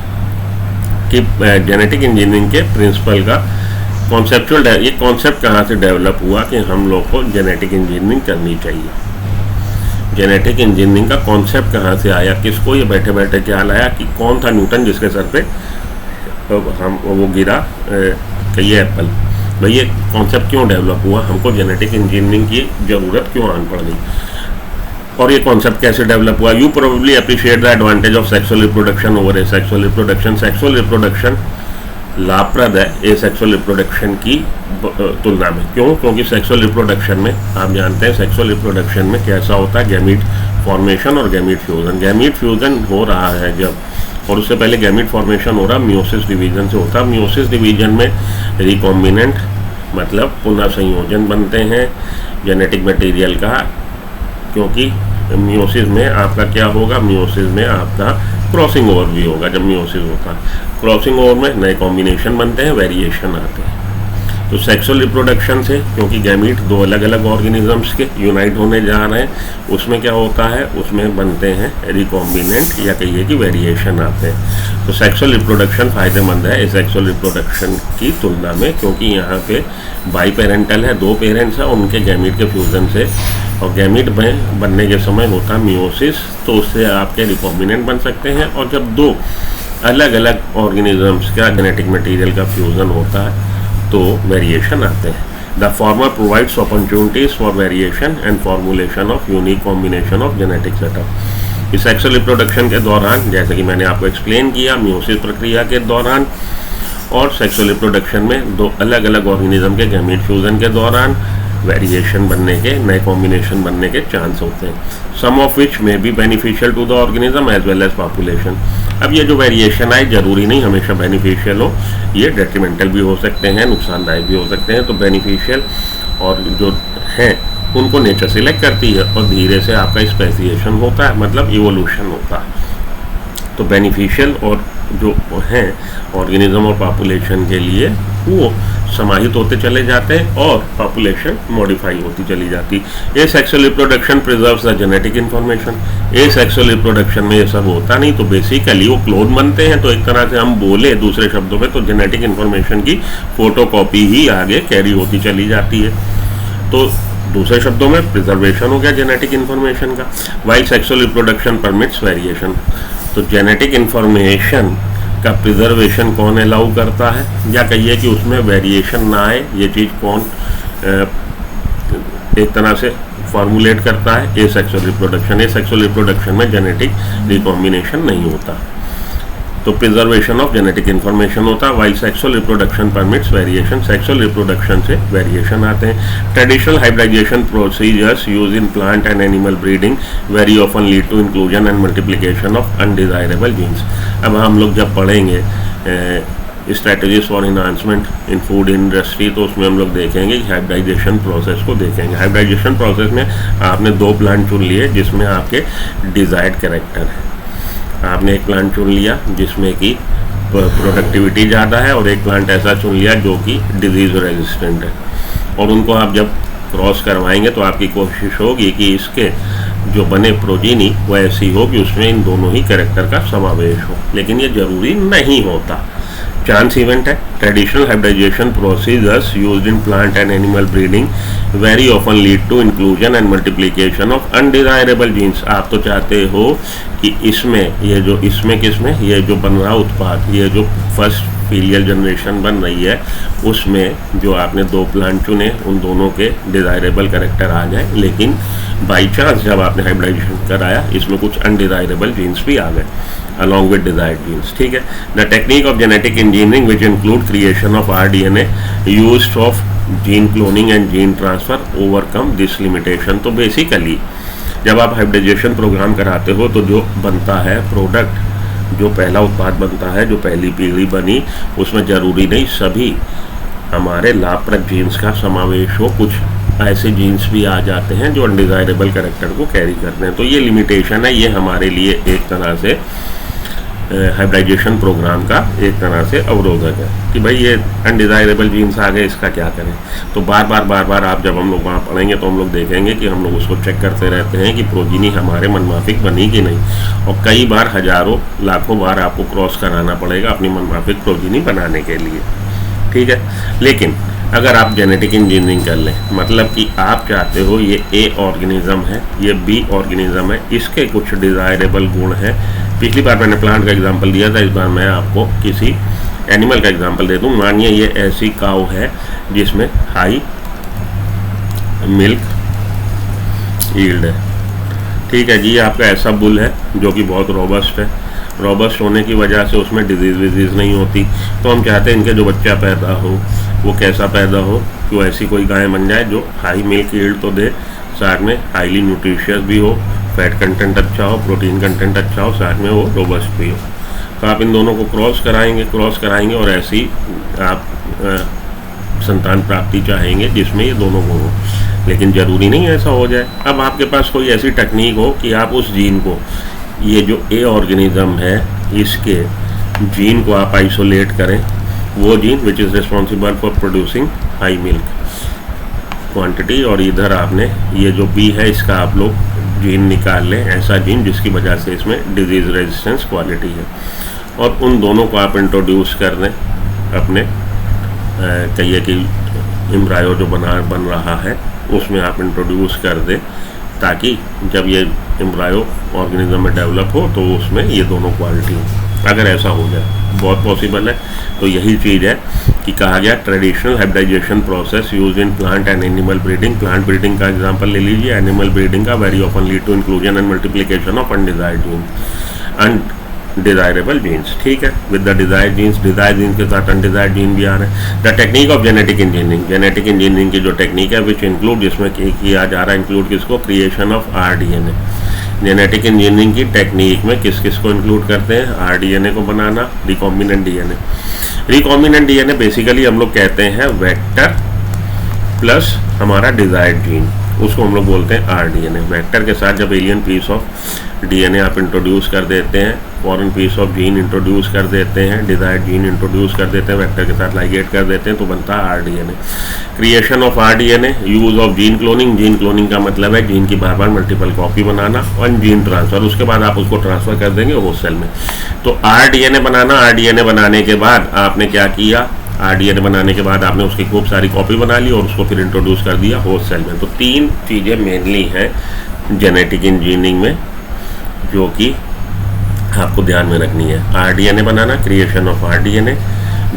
कि जेनेटिक इंजीनियरिंग के प्रिंसिपल का कॉन्सेप्चुअल, ये कॉन्सेप्ट कहाँ से डेवलप हुआ कि हम लोग को जेनेटिक इंजीनियरिंग करनी चाहिए। जेनेटिक इंजीनियरिंग का कॉन्सेप्ट कहाँ से आया, किसको ये बैठे बैठे ख्याल आया कि कौन था न्यूटन जिसके सर पे हम वो गिरा कहिए एप्पल। भाई ये कॉन्सेप्ट क्यों डेवलप हुआ, हमको जेनेटिक इंजीनियरिंग की ज़रूरत क्यों आन पड़ गई? और ये कॉन्सेप्ट कैसे डेवलप हुआ? You probably appreciate the advantage of sexual reproduction over A sexual reproduction. Sexual reproduction लाभप्रद है ए सेक्सुअल रिप्रोडक्शन की तुलना में। क्यों? क्योंकि सेक्सुअल रिप्रोडक्शन में आप जानते हैं सेक्सुअल रिप्रोडक्शन में कैसा होता है, गैमीट फॉर्मेशन और गैमीट फ्यूजन। गैमीट फ्यूजन हो रहा है जब, और उससे पहले गैमीट फॉर्मेशन हो रहा मियोसिस डिवीजन से होता है। मियोसिस डिवीजन में रिकॉम्बिनेंट मतलब पुनः संयोजन बनते हैं जेनेटिक मटेरियल का, क्योंकि मियोसिस में आपका क्या होगा, मियोसिस में आपका क्रॉसिंग ओवर भी होगा। जब मियोसिस होता है क्रॉसिंग ओवर में नए कॉम्बिनेशन बनते हैं, वेरिएशन आते हैं। तो सेक्सुअल रिप्रोडक्शन से, क्योंकि गैमीट दो अलग अलग ऑर्गेनिजम्स के यूनाइट होने जा रहे हैं, उसमें क्या होता है, उसमें बनते हैं रिकॉम्बिनेंट या कहिए कि वेरिएशन आते हैं। तो सेक्सुअल रिप्रोडक्शन फ़ायदेमंद है सेक्सुअल रिप्रोडक्शन की तुलना में, क्योंकि यहाँ पे बाई पेरेंटल है, दो पेरेंट्स हैं, उनके गैमीट के फ्यूज़न से, और गैमीट में बनने के समय होता है मियोसिस, तो उससे आपके रिकॉम्बिनेंट बन सकते हैं। और जब दो अलग अलग ऑर्गेनिजम्स का जेनेटिक मटेरियल का फ्यूज़न होता है तो वेरिएशन आते हैं। The former provides opportunities for variation and formulation of unique combination of genetic setup. इस सेक्सुअल रिप्रोडक्शन के दौरान, जैसे कि मैंने आपको एक्सप्लेन किया, मियोसिस प्रक्रिया के दौरान और सेक्सुअल रिप्रोडक्शन में दो अलग अलग ऑर्गेनिज्म के गैमीट फ्यूजन के दौरान वेरिएशन बनने के, नए कॉम्बिनेशन बनने के चांस होते हैं। सम of which may be beneficial to the organism as well as population. अब ये जो वेरिएशन आए जरूरी नहीं हमेशा बेनिफिशियल हो, ये डेट्रीमेंटल भी हो सकते हैं, नुकसानदायक भी हो सकते हैं। तो बेनिफिशियल और जो हैं उनको नेचर सिलेक्ट करती है और धीरे से आपका स्पेसिएशन होता है, मतलब इवोल्यूशन होता है। तो बेनिफिशियल और जो हैं ऑर्गेनिज्म और पॉपुलेशन के लिए वो समाहित होते चले जाते हैं और पॉपुलेशन मॉडिफाई होती चली जाती। ए sexual reproduction preserves the genetic information. A sexual reproduction में ये सब होता नहीं, तो बेसिकली वो क्लोन बनते हैं। तो एक तरह से हम बोले दूसरे शब्दों में तो जेनेटिक इन्फॉर्मेशन की फोटोकॉपी ही आगे कैरी होती चली जाती है। तो दूसरे शब्दों में प्रिजर्वेशन हो गया जेनेटिक इन्फॉर्मेशन का। While sexual reproduction permits variation. तो जेनेटिक इन्फॉर्मेशन का प्रिजर्वेशन कौन अलाउ करता है, या कहिए कि उसमें वेरिएशन ना आए, ये चीज़ कौन एक तरह से फॉर्मुलेट करता है? Asexual reproduction. Asexual reproduction में जेनेटिक रिकॉम्बिनेशन नहीं होता, तो प्रिजर्वेशन ऑफ जेनेटिक इन्फॉर्मेशन होता है। While sexual reproduction permits variation. Sexual reproduction से वेरिएशन आते हैं। Traditional hybridization procedures use in plant and animal breeding very often lead to inclusion and multiplication of undesirable genes. अब हम लोग जब पढ़ेंगे strategies for enhancement in food industry, तो उसमें हम लोग देखेंगे कि हाइब्रिडाइजेशन प्रोसेस को देखेंगे। हाइब्रिडाइजेशन प्रोसेस में आपने दो प्लांट चुन लिए जिसमें आपके डिजायर्ड कैरेक्टर है। आपने एक प्लांट चुन लिया जिसमें कि प्रोडक्टिविटी ज़्यादा है, और एक प्लांट ऐसा चुन लिया जो कि डिजीज़ रेजिस्टेंट है, और उनको आप जब क्रॉस करवाएंगे तो आपकी कोशिश होगी कि इसके जो बने प्रोजीनी वो ऐसी हो कि उसमें इन दोनों ही कैरेक्टर का समावेश हो, लेकिन ये ज़रूरी नहीं होता, चांस इवेंट है। Traditional hybridization procedures used in plant and animal breeding very often lead to inclusion and multiplication of undesirable genes. आप तो चाहते हो कि इसमें ये जो इसमें किसमें ये जो बन रहा उत्पाद, ये जो फर्स्ट फीलियल जनरेशन बन रही है, उसमें जो आपने दो प्लांट चुने उन दोनों के डिज़ायरेबल कैरेक्टर आ जाए, लेकिन बाई चांस जब आपने हाइब्रिडाइजेशन कराया इसमें कुछ अनडिजायरेबल जीन्स भी आ गए along with desired genes। ठीक है। The technique of genetic engineering which include creation of rDNA used of gene cloning and gene transfer overcome this limitation। तो बेसिकली जब आप हाइब्रिडाइजेशन प्रोग्राम कराते हो तो जो बनता है प्रोडक्ट, जो पहला उत्पाद बनता है, जो पहली पीढ़ी बनी, उसमें ज़रूरी नहीं सभी हमारे लाभप्रद जीन्स का समावेश हो। कुछ ऐसे जीन्स भी आ जाते हैं जो अनडिजायरेबल कैरेक्टर को कैरी करते हैं। तो ये लिमिटेशन है, ये हमारे लिए एक तरह से हाइब्रिडाइजेशन प्रोग्राम का एक तरह से अवरोधक है कि भाई ये अनडिजायरेबल जीन्स आ गए, इसका क्या करें। तो बार बार आप जब हम लोग वहाँ पढ़ेंगे तो हम लोग देखेंगे कि हम लोग उसको चेक करते रहते हैं कि प्रोजीनी हमारे मनमाफिक बनी कि नहीं, और कई बार हजारों लाखों बार आपको क्रॉस कराना पड़ेगा अपनी मनमाफिक प्रोजीनी बनाने के लिए। ठीक है। लेकिन अगर आप जेनेटिक इंजीनियरिंग कर लें, मतलब कि आप चाहते हो ये ए ऑर्गेनिज्म है, ये बी ऑर्गेनिज्म है, इसके कुछ डिज़ायरेबल गुण हैं। पिछली बार मैंने प्लांट का एग्जांपल दिया था, इस बार मैं आपको किसी एनिमल का एग्जांपल दे दूँ। मानिए ये ऐसी काऊ है जिसमें हाई मिल्क यील्ड है। ठीक है जी, ये आपका ऐसा बुल है जो कि बहुत रोबस्ट है। रोबस्ट होने की वजह से उसमें डिजीज़ विजीज़ नहीं होती। तो हम चाहते हैं इनके जो बच्चा पैदा हो वो कैसा पैदा हो कि वो ऐसी कोई गाय बन जाए जो हाई मिल्क यील्ड तो दे, साथ में हाईली न्यूट्रिशियस भी हो, फैट कंटेंट अच्छा हो, प्रोटीन कंटेंट अच्छा हो, साथ में वो रोबस्ट भी हो। तो आप इन दोनों को क्रॉस कराएंगे और ऐसी आप संतान प्राप्ति चाहेंगे जिसमें ये दोनों गुण हो। लेकिन ज़रूरी नहीं ऐसा हो जाए। अब आपके पास कोई ऐसी टेक्निक हो कि आप उस जीन को, ये जो ए ऑर्गेनिज्म है इसके जीन को आप आइसोलेट करें, वो gene which is responsible for producing high milk quantity, और इधर आपने ये जो बी है इसका आप लोग जीन निकाल लें, ऐसा जीन जिसकी वजह से इसमें डिजीज़ रेजिस्टेंस क्वालिटी है, और उन दोनों को आप इंट्रोड्यूस कर दें अपने कहिए कि एम्ब्रायो जो बन रहा है उसमें आप इंट्रोड्यूस कर दें, ताकि जब ये एम्ब्रायो ऑर्गेनिज्म में डेवलप हो तो उसमें ये दोनों क्वालिटी हो। अगर ऐसा हो जाए, बहुत पॉसिबल है। तो यही चीज़ है कि कहा गया traditional hybridization process use in plant and animal breeding. Plant breeding का एग्जांपल ले लीजिए, एनिमल ब्रीडिंग का very often lead to inclusion and multiplication of undesired genes, undesirable genes. ठीक है, with the desired genes, desired genes के साथ undesired gene भी आ रहे हैं। The technique of genetic engineering की जो टेक्निक है विच इंक्लूड, जिसमें किया जा रहा है इंक्लूड किसको, creation of RDNA। Genetic engineering की टेक्निक में किस किस को इंक्लूड करते हैं, RDNA को बनाना, recombinant DNA। Recombinant DNA basically हम लोग कहते हैं वेक्टर प्लस हमारा डिजायर्ड जीन, उसको हम लोग बोलते हैं RDNA। वेक्टर के साथ जब एलियन पीस ऑफ DNA आप इंट्रोड्यूस कर देते हैं, foreign piece of gene introduce कर देते हैं, डिजायर्ड जीन इंट्रोड्यूस कर देते हैं, वेक्टर के साथ लाइगेट कर देते हैं, तो बनता है RDNA। Creation of RDNA, use of gene cloning. Gene cloning का मतलब है जीन की बार बार मल्टीपल कॉपी बनाना और जीन ट्रांसफर, उसके बाद आप उसको ट्रांसफर कर देंगे होस्ट सेल में। तो RDNA बनाना, RDNA बनाने के बाद आपने क्या किया, RDNA बनाने के बाद आपने उसकी खूब सारी कॉपी बना ली और उसको फिर इंट्रोड्यूस कर दिया होस्ट सेल में। तो 3 चीज़ें मेनली हैं जेनेटिक इंजीनियरिंग में जो कि आपको ध्यान में रखनी है। RDNA banana, creation of RDNA,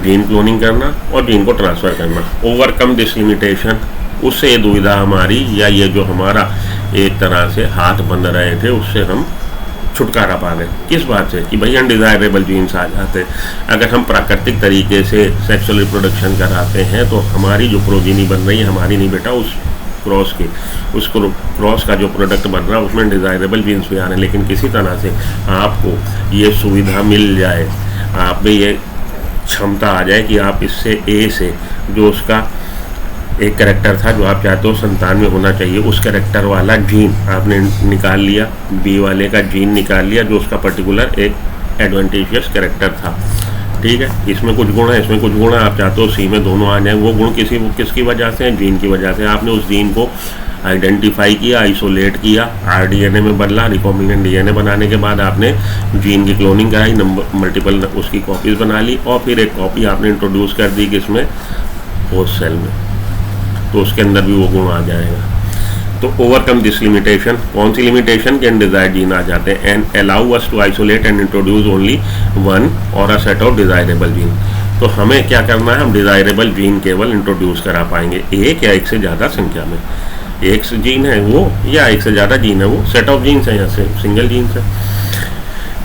gene cloning करना और जीन को ट्रांसफ़र करना। ओवरकम दिस लिमिटेशन, उससे ये दुविधा हमारी या ये जो हमारा एक तरह से हाथ बंध रहे थे उससे हम छुटकारा पा गए। किस बात से कि भाई अनडिजायरेबल जीन्स आ जाते। अगर हम प्राकृतिक तरीके से सेक्सुअल रिप्रोडक्शन कराते हैं तो हमारी जो प्रोजीनी बन रही है हमारी नहीं बेटा, उस क्रॉस का जो प्रोडक्ट बन रहा है उसमें डिज़ायरेबल जीन्स भी आ रहे हैं। लेकिन किसी तरह से आपको ये सुविधा मिल जाए, आप में ये क्षमता आ जाए कि आप इससे ए से जो उसका एक कैरेक्टर था जो आप चाहते हो संतान में होना चाहिए, उस कैरेक्टर वाला जीन आपने निकाल लिया, बी वाले का जीन निकाल लिया जो उसका पर्टिकुलर एक एडवांटेजियस कैरेक्टर था। ठीक है, इसमें कुछ गुण है, इसमें कुछ गुण है, आप चाहते हो सी में दोनों आ जाए। वो गुण किसकी वजह से हैं, जीन की वजह से। आपने उस जीन को आइडेंटिफाई किया, आइसोलेट किया, RDNA में बदला, रिकॉम्बिनेंट DNA बनाने के बाद आपने जीन की क्लोनिंग कराई, मल्टीपल उसकी कॉपीज़ बना ली और फिर एक कॉपी आपने इंट्रोड्यूस कर दी किसमें, होस्ट सेल में, तो उसके अंदर भी वो गुण आ जाएगा। तो ओवरकम दिस लिमिटेशन, कौन सी लिमिटेशन के अनडिजायर्ड जीन आ जाते हैं, and allow us to isolate and introduce only one or a set of desirable gene. तो हमें क्या करना है, हम डिजायरेबल जीन केवल इंट्रोड्यूस करा पाएंगे एक या एक से ज़्यादा संख्या में। एक जीन है वो या एक से ज़्यादा जीन है वो, सेट ऑफ जीन्स है या सिंगल जीन्स है,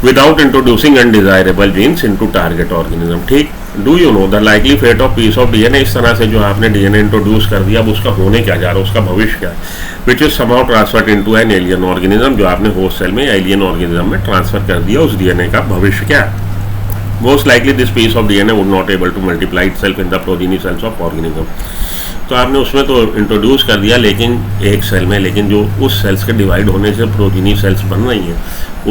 without introducing undesirable genes into target organism. ठीक, do you know the likely fate of piece of DNA। इस तरह से जो आपने DNA इंट्रोड्यूस कर दिया अब उसका होने क्या जा रहा है, उसका भविष्य क्या है, which is somehow transferred into an alien organism. जो आपने होस्ट सेल में या एलियन ऑर्गेनिज्म में ट्रांसफर कर दिया, उस DNA का भविष्य क्या है। Most likely this piece of DNA would not able to multiply itself in the progeny cells of organism. तो आपने उसमें तो इंट्रोड्यूस कर दिया लेकिन एक सेल में, लेकिन जो उस सेल्स के डिवाइड होने से प्रोजेनी सेल्स बन रही हैं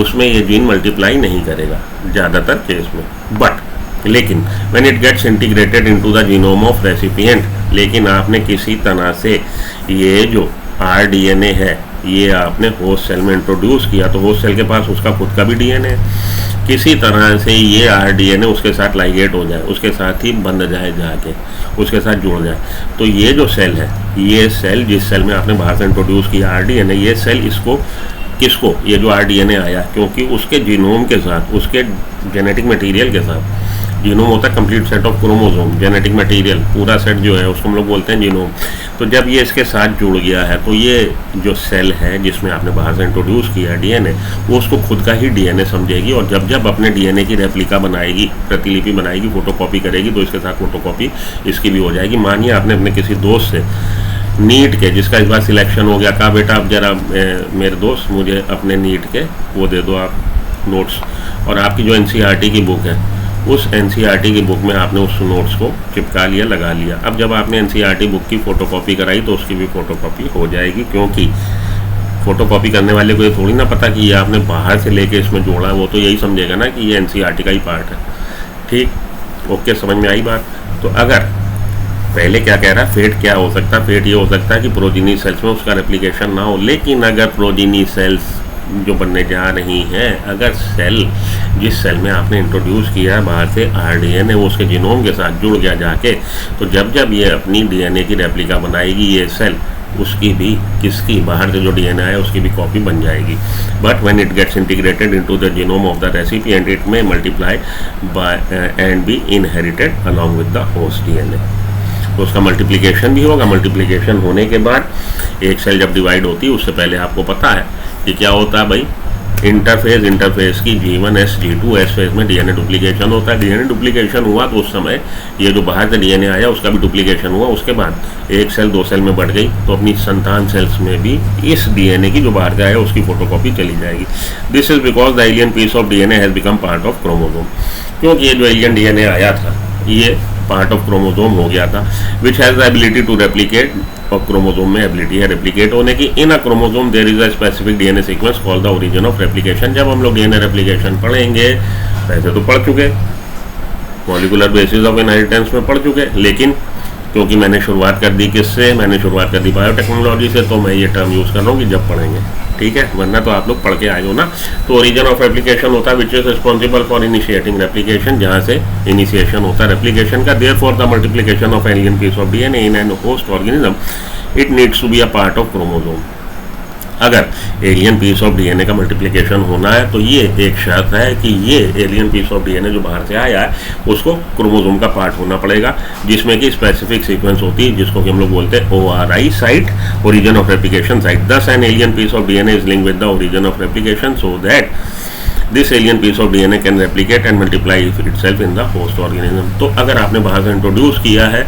उसमें ये जीन मल्टीप्लाई नहीं करेगा ज़्यादातर केस में। बट लेकिन when it gets integrated into the genome of recipient, लेकिन आपने किसी तरह से ये जो RDNA है ये आपने होस्ट सेल में इंट्रोड्यूस किया, तो होस्ट सेल के पास उसका खुद का भी DNA है। किसी तरह से ये RDNA उसके साथ लाइगेट हो जाए, उसके साथ ही बंध जाए, जाके उसके साथ जुड़ जाए, तो ये जो सेल है, ये सेल जिस सेल में आपने बाहर से इंट्रोड्यूस किया RDNA, ये सेल इसको किसको, ये जो RDNA आया, क्योंकि उसके जीनोम के साथ, उसके जेनेटिक मटेरियल के साथ, जीनोम होता है complete set of chromosome, genetic material पूरा सेट जो है उसको हम लोग बोलते हैं जीनोम। तो जब ये इसके साथ जुड़ गया है तो ये जो सेल है जिसमें आपने बाहर से इंट्रोड्यूस किया डीएनए, वो उसको खुद का ही डीएनए समझेगी, और जब जब अपने डीएनए की रेप्लिका बनाएगी, प्रतिलिपि बनाएगी, फोटोकॉपी करेगी, तो इसके साथ फोटोकॉपी इसकी भी हो जाएगी। मानिए आपने अपने किसी दोस्त से नीट के, जिसका इस बार सिलेक्शन हो गया, कहा बेटा अब जरा मेरे दोस्त मुझे अपने नीट के वो दे दो आप नोट्स, और आपकी जो एनसीईआरटी की बुक है उस एनसीईआरटी की बुक में आपने उस नोट्स को चिपका लिया, लगा लिया। अब जब आपने एनसीईआरटी बुक की फ़ोटोकॉपी कराई तो उसकी भी फ़ोटोकॉपी हो जाएगी, क्योंकि फ़ोटोकॉपी करने वाले को ये थोड़ी ना पता कि ये आपने बाहर से लेके इसमें जोड़ा, वो तो यही समझेगा ना कि ये एनसीईआरटी का ही पार्ट है। ठीक, ओके, समझ में आई बात। तो अगर पहले क्या कह रहा है, फेट क्या हो सकता है, फेट ये हो सकता है कि प्रोजीनी सेल्स में उसका रेप्लिकेशन ना हो, लेकिन अगर प्रोजीनी सेल्स जो बनने जा रही हैं, अगर सेल जिस सेल में आपने इंट्रोड्यूस किया है बाहर से आरडीएनए, वो उसके जीनोम के साथ जुड़ गया जाके, तो जब जब ये अपनी डीएनए की रेप्लिका बनाएगी ये सेल, उसकी भी, किसकी, बाहर से जो डीएनए है उसकी भी कॉपी बन जाएगी। But when it gets integrated into the genome of the recipient, it may multiply by and be inherited along with the host DNA. तो उसका मल्टीप्लिकेशन भी होगा। मल्टीप्लिकेशन होने के बाद एक सेल जब डिवाइड होती है उससे पहले आपको पता है कि क्या होता है भाई, इंटरफेस की G1 S G2 S phase में डीएनए डुप्लीकेशन होता है। डीएनए डुप्लीकेशन हुआ तो उस समय ये जो बाहर से डीएनए आया उसका भी डुप्लीकेशन हुआ। उसके बाद एक सेल 2 सेल में बढ़ गई तो अपनी संतान सेल्स में भी इस डीएनए की जो बाहर से आया उसकी फोटोकॉपी चली जाएगी। This is because the alien piece of DNA has become part of chromosome, क्योंकि ये जो एलियन डीएनए आया था ये पार्ट ऑफ क्रोमोसोम हो गया था, which has the ability to replicate, और क्रोमोसोम में एबिलिटी है रेप्लिकेट होने की। In a chromosome there is a specific DNA sequence called the origin of replication. जब हम लोग डीएनए रेप्लिकेशन पढ़ेंगे, वैसे तो पढ़ चुके, मॉलिकुलर बेसिस ऑफ इनहेरिटेंस में पढ़ चुके, लेकिन क्योंकि मैंने शुरुआत कर दी किससे, मैंने शुरुआत कर दी बायोटेक्नोलॉजी से, तो मैं ये टर्म यूज़ कर रहा हूँ कि जब पढ़ेंगे, ठीक है, वरना तो आप लोग पढ़ के आए हो ना। तो ओरिजिन ऑफ रेप्लिकेशन होता है which is responsible for initiating replication, जहाँ से इनिशिएशन होता है रेप्लिकेशन का। Therefore the multiplication of alien piece of DNA in an host organism, it needs to be a part of chromosome. अगर alien piece of DNA का multiplication होना है तो ये एक शर्त है कि ये एलियन पीस ऑफ डीएनए जो बाहर से आया है उसको क्रोमोसोम का पार्ट होना पड़ेगा, जिसमें कि स्पेसिफिक सीक्वेंस होती है जिसको कि हम लोग बोलते हैं ORI site, origin of replication site. This an alien piece of DNA is linked with the origin of replication so that this alien piece of DNA can replicate and multiply itself in the host organism. तो अगर आपने बाहर से introduce किया है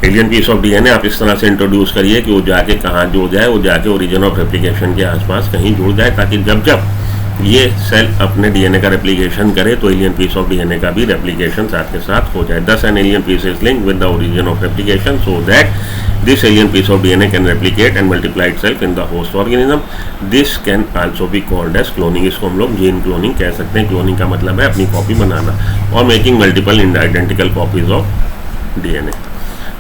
alien piece of DNA, आप इस तरह से इंट्रोड्यूस करिए कि वो जाके कहाँ जुड़ जाए, वो जाके ओरिजिन ऑफ रेप्लिकेशन के आसपास कहीं जुड़ जाए, ताकि जब जब ये सेल अपने डीएनए का रेप्लिकेशन करे तो एलियन पीस ऑफ डीएनए का भी रेप्लिकेशन साथ के साथ हो जाए। Thus an alien piece is linked with the origin of replication so that this alien piece of DNA can replicate and multiply itself in the host organism. This can also be called as cloning. इसको हम लोग gene cloning कह सकते हैं। Cloning का मतलब है अपनी कॉपी बनाना, और making multiple identical copies of DNA.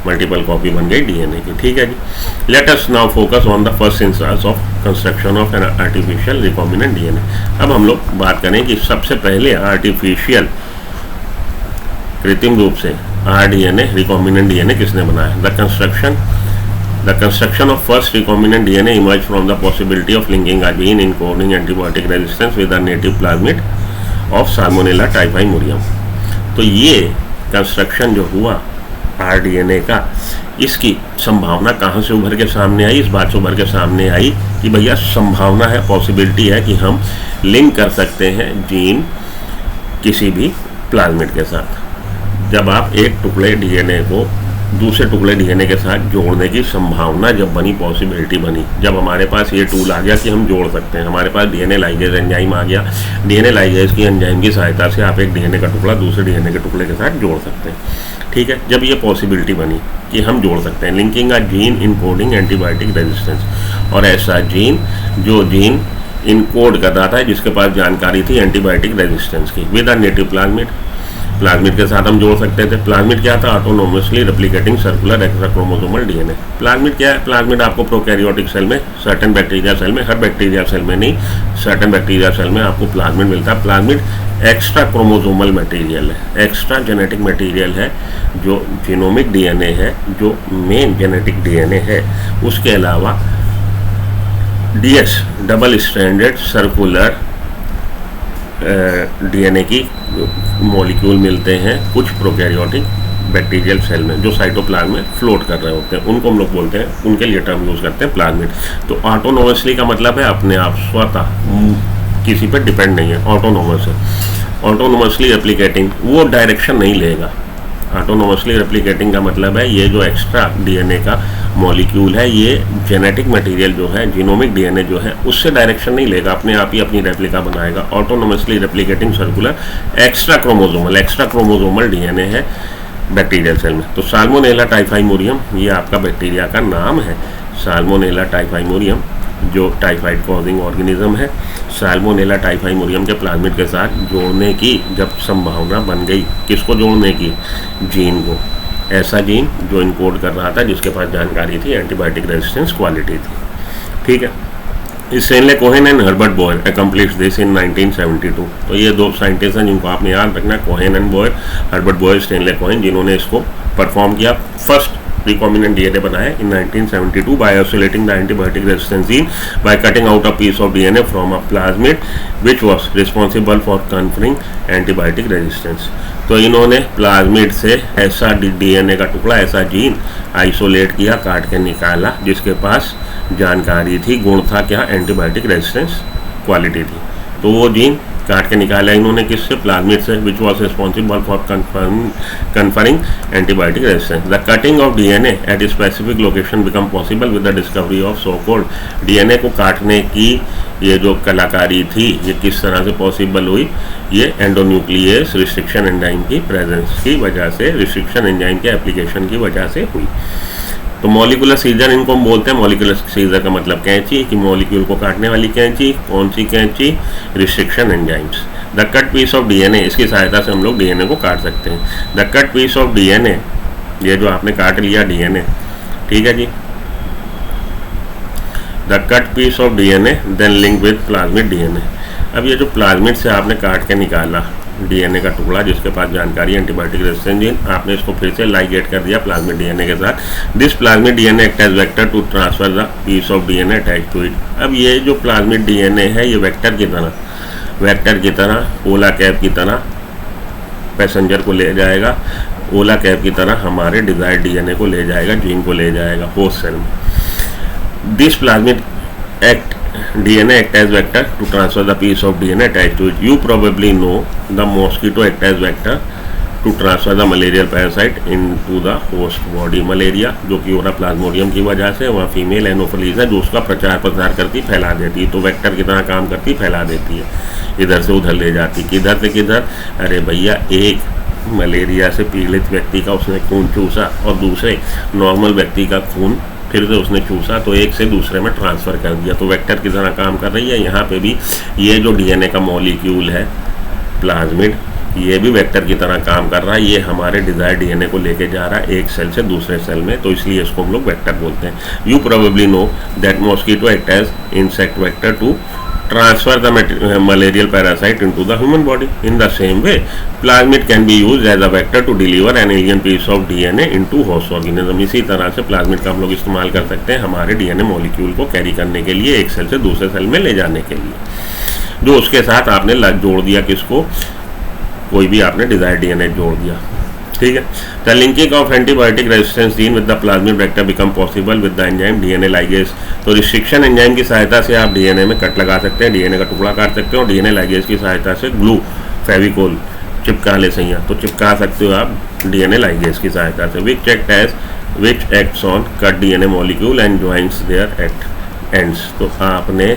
Multiple copy बन गई डीएनए की, ठीक है जी। Let us now focus on the first instance of construction of an artificial recombinant DNA. अब हम लोग बात करें कि सबसे पहले आर्टिफिशियल कृत्रिम रूप से आरडीएनए रिकॉम्बिनेंट डीएनए किसने बनाया। The construction of first recombinant DNA emerge from the possibility of linking a gene encoding antibiotic resistance with a native plasmid of Salmonella typhimurium. तो ये कंस्ट्रक्शन जो हुआ आरडीएनए का, इसकी संभावना कहाँ से उभर के सामने आई। इस बात से उभर के सामने आई कि भैया संभावना है, पॉसिबिलिटी है कि हम लिंक कर सकते हैं जीन किसी भी प्लाज्मिड के साथ। जब आप एक टुकड़े डीएनए को दूसरे टुकड़े डीएनए के साथ जोड़ने की संभावना जब बनी, पॉसिबिलिटी बनी, जब हमारे पास ये टूल आ गया कि हम जोड़ सकते हैं, हमारे पास डीएनए लाइगेज एंजाइम आ गया। डीएनए लाइगेज की एंजाइम की सहायता से आप एक डीएनए का टुकड़ा दूसरे डीएनए के टुकड़े के साथ जोड़ सकते हैं, ठीक है। जब ये पॉसिबिलिटी बनी कि हम जोड़ सकते हैं, linking a gene encoding antibiotic resistance, और ऐसा जीन जो जीन इनकोड कर रहा था, जिसके पास जानकारी थी एंटीबायोटिक रेजिस्टेंस की, विद अ नेटिव प्लाज्मिड के साथ हम जोड़ सकते थे। प्लाज्मिड क्या था? Autonomously replicating circular extra chromosomal DNA. Plasmid क्या है? प्लाज्मिड आपको प्रोकैरियोटिक सेल में, सर्टेन बैक्टीरिया सेल में, हर बैक्टीरिया सेल में नहीं, सर्टेन बैक्टीरिया सेल में आपको प्लाज्मिड मिलता है। प्लाज्मिड एक्स्ट्रा क्रोमोसोमल मटेरियल है, एक्स्ट्रा जेनेटिक मटेरियल है, जो जीनोमिक डीएनए है, जो मेन जेनेटिक डीएनए है। उसके अलावा DS double stranded circular DNA की मॉलिक्यूल मिलते हैं कुछ प्रोकैरियोटिक बैक्टीरियल सेल में जो साइटोप्लाज्म में फ्लोट कर रहे होते हैं, उनको हम लोग बोलते हैं, उनके लिए टर्म यूज़ करते हैं प्लाज्मिड। तो ऑटोनोमसली का मतलब है अपने आप, स्वतः, किसी पर डिपेंड नहीं है, ऑटोनोमस है। ऑटोनोमसली रेप्लिकेटिंग, वो डायरेक्शन नहीं लेगा। ऑटोनोमसली रेप्लिकेटिंग का मतलब है ये जो एक्स्ट्रा डीएनए का मॉलिक्यूल है, ये जेनेटिक मटेरियल जो है, जीनोमिक डीएनए जो है, उससे डायरेक्शन नहीं लेगा, अपने आप ही अपनी रेप्लिका बनाएगा। Autonomously replicating circular extra chromosomal DNA है बैक्टीरियल सेल में। तो साल्मोनेला टाइफाइमोरियम ये आपका बैक्टीरिया का नाम है। साल्मोनेला टाइफाइमोरियम जो टाइफाइड कॉजिंग ऑर्गेनिज्म है, साल्मोनेला टाइफाइमोरियम के प्लाज्मिड के साथ जोड़ने की जब संभावना बन गई, किसको जोड़ने की? जीन को। ऐसा जीन जो इनकोड कर रहा था, जिसके पास जानकारी थी, एंटीबायोटिक रेजिस्टेंस क्वालिटी थी। ठीक है। Stanley Cohen and Herbert Boyer accomplish this in 1972। तो ये दो साइंटिस्ट हैं जिनको आपने याद रखना है, Cohen and Boyer, Herbert Boyer, Stanley Cohen, जिन्होंने इसको परफॉर्म किया। फर्स्ट recombinant DNA बनाया in 1972 by isolating the antibiotic resistant gene by cutting out a piece of DNA from a plasmid which was responsible for conferring antibiotic resistance। तो इन्होंने plasmid से ऐसा DNA का टुकड़ा, ऐसा जीन आइसोलेट किया, काट के निकाला, जिसके पास जानकारी थी, गुण था क्या? एंटीबायोटिक रेजिस्टेंस क्वालिटी थी। तो वो जीन काट के निकाला इन्होंने किससे? प्लाज्मिड से, which was responsible for conferring antibiotic resistance. The cutting of DNA at specific location become possible with the discovery of so called. DNA को काटने की ये जो कलाकारी थी, ये किस तरह से पॉसिबल हुई? ये एंडोन्यूक्लियस रिस्ट्रिक्शन एंजाइम की प्रेजेंस की वजह से, रिस्ट्रिक्शन एंजाइम के एप्लीकेशन की वजह से हुई। तो मॉलिकुलर सीजर इनको हम बोलते हैं। मॉलिकुलर सीजर का मतलब कैंची, कि मॉलिक्यूल को काटने वाली कैंची। कौन सी कैंची? Restriction enzymes. The cut piece of DNA, इसकी सहायता से हम लोग डीएनए को काट सकते हैं। The cut piece of DNA, ये जो आपने काट लिया डीएनए, ठीक है जी, the cut piece of DNA then link with plasmid DNA. अब ये जो प्लाज्मिड से आपने काट के निकाला डीएनए का टुकड़ा, जिसके पास जानकारी एंटीबायोटिक रेजिस्टेंस जीन, आपने इसको फिर से लाइगेट कर दिया प्लाज्मिड डीएनए के साथ। This plasmid DNA act as vector to transfer the piece of DNA attach to it. अब ये जो प्लाज्मिड डीएनए है, ये वेक्टर की तरह, ओला कैब की तरह पैसेंजर को ले जाएगा, ओला कैब की तरह हमारे डिजायर्ड डीएनए को ले जाएगा, जीन को ले जाएगा होस्ट सेल में। This plasmid act DNA act as vector to transfer the piece of DNA attached to it. You probably know the mosquito act as vector to transfer the malarial parasite into the host body. Malaria जो कि ओरा Plasmodium की वजह से, वहाँ female anopheles है जो उसका प्रसार करती, फैला देती है। तो वेक्टर की तरह काम करती, फैला देती है, इधर से उधर ले जाती। किधर से किधर? अरे भैया, एक मलेरिया से पीड़ित व्यक्ति का उसने खून चूसा और दूसरे नॉर्मल व्यक्ति का खून फिर से उसने चूसा, तो एक से दूसरे में ट्रांसफ़र कर दिया। तो वेक्टर की तरह काम कर रही है। यहाँ पे भी ये जो डीएनए का मॉलिक्यूल है प्लाज्मिड, ये भी वेक्टर की तरह काम कर रहा है। ये हमारे डिजायर्ड डीएनए को लेके जा रहा है एक सेल से दूसरे सेल में, तो इसलिए इसको हम लोग वेक्टर बोलते हैं। You probably know that mosquito act as insect vector to transfer the malarial parasite into the human body. In the same way, plasmid can be used as a vector to deliver an alien piece of DNA into host organism. इसी तरह से plasmid का हम लोग इस्तेमाल कर सकते हैं हमारे डीएनए मॉलिक्यूल को कैरी करने के लिए, एक सेल से दूसरे सेल में ले जाने के लिए। जो उसके साथ आपने जोड़ दिया, किसको? कोई भी आपने डिजायर्ड डीएनए जोड़ दिया, ठीक है। The linking of antibiotic resistance gene with the plasmid vector become possible with the enzyme DNA ligase. तो रिस्ट्रिक्शन एंजाइम की सहायता से आप डीएनए में कट लगा सकते हैं, डीएनए का टुकड़ा काट सकते हो, और डीएनए लाइगेज की सहायता से ग्लू, फेविकोल चिपका ले सैया, तो चिपका सकते हो आप डीएनए लाइगेज की सहायता से। Which acts on cut DNA molecule and joints their at ends. तो आपने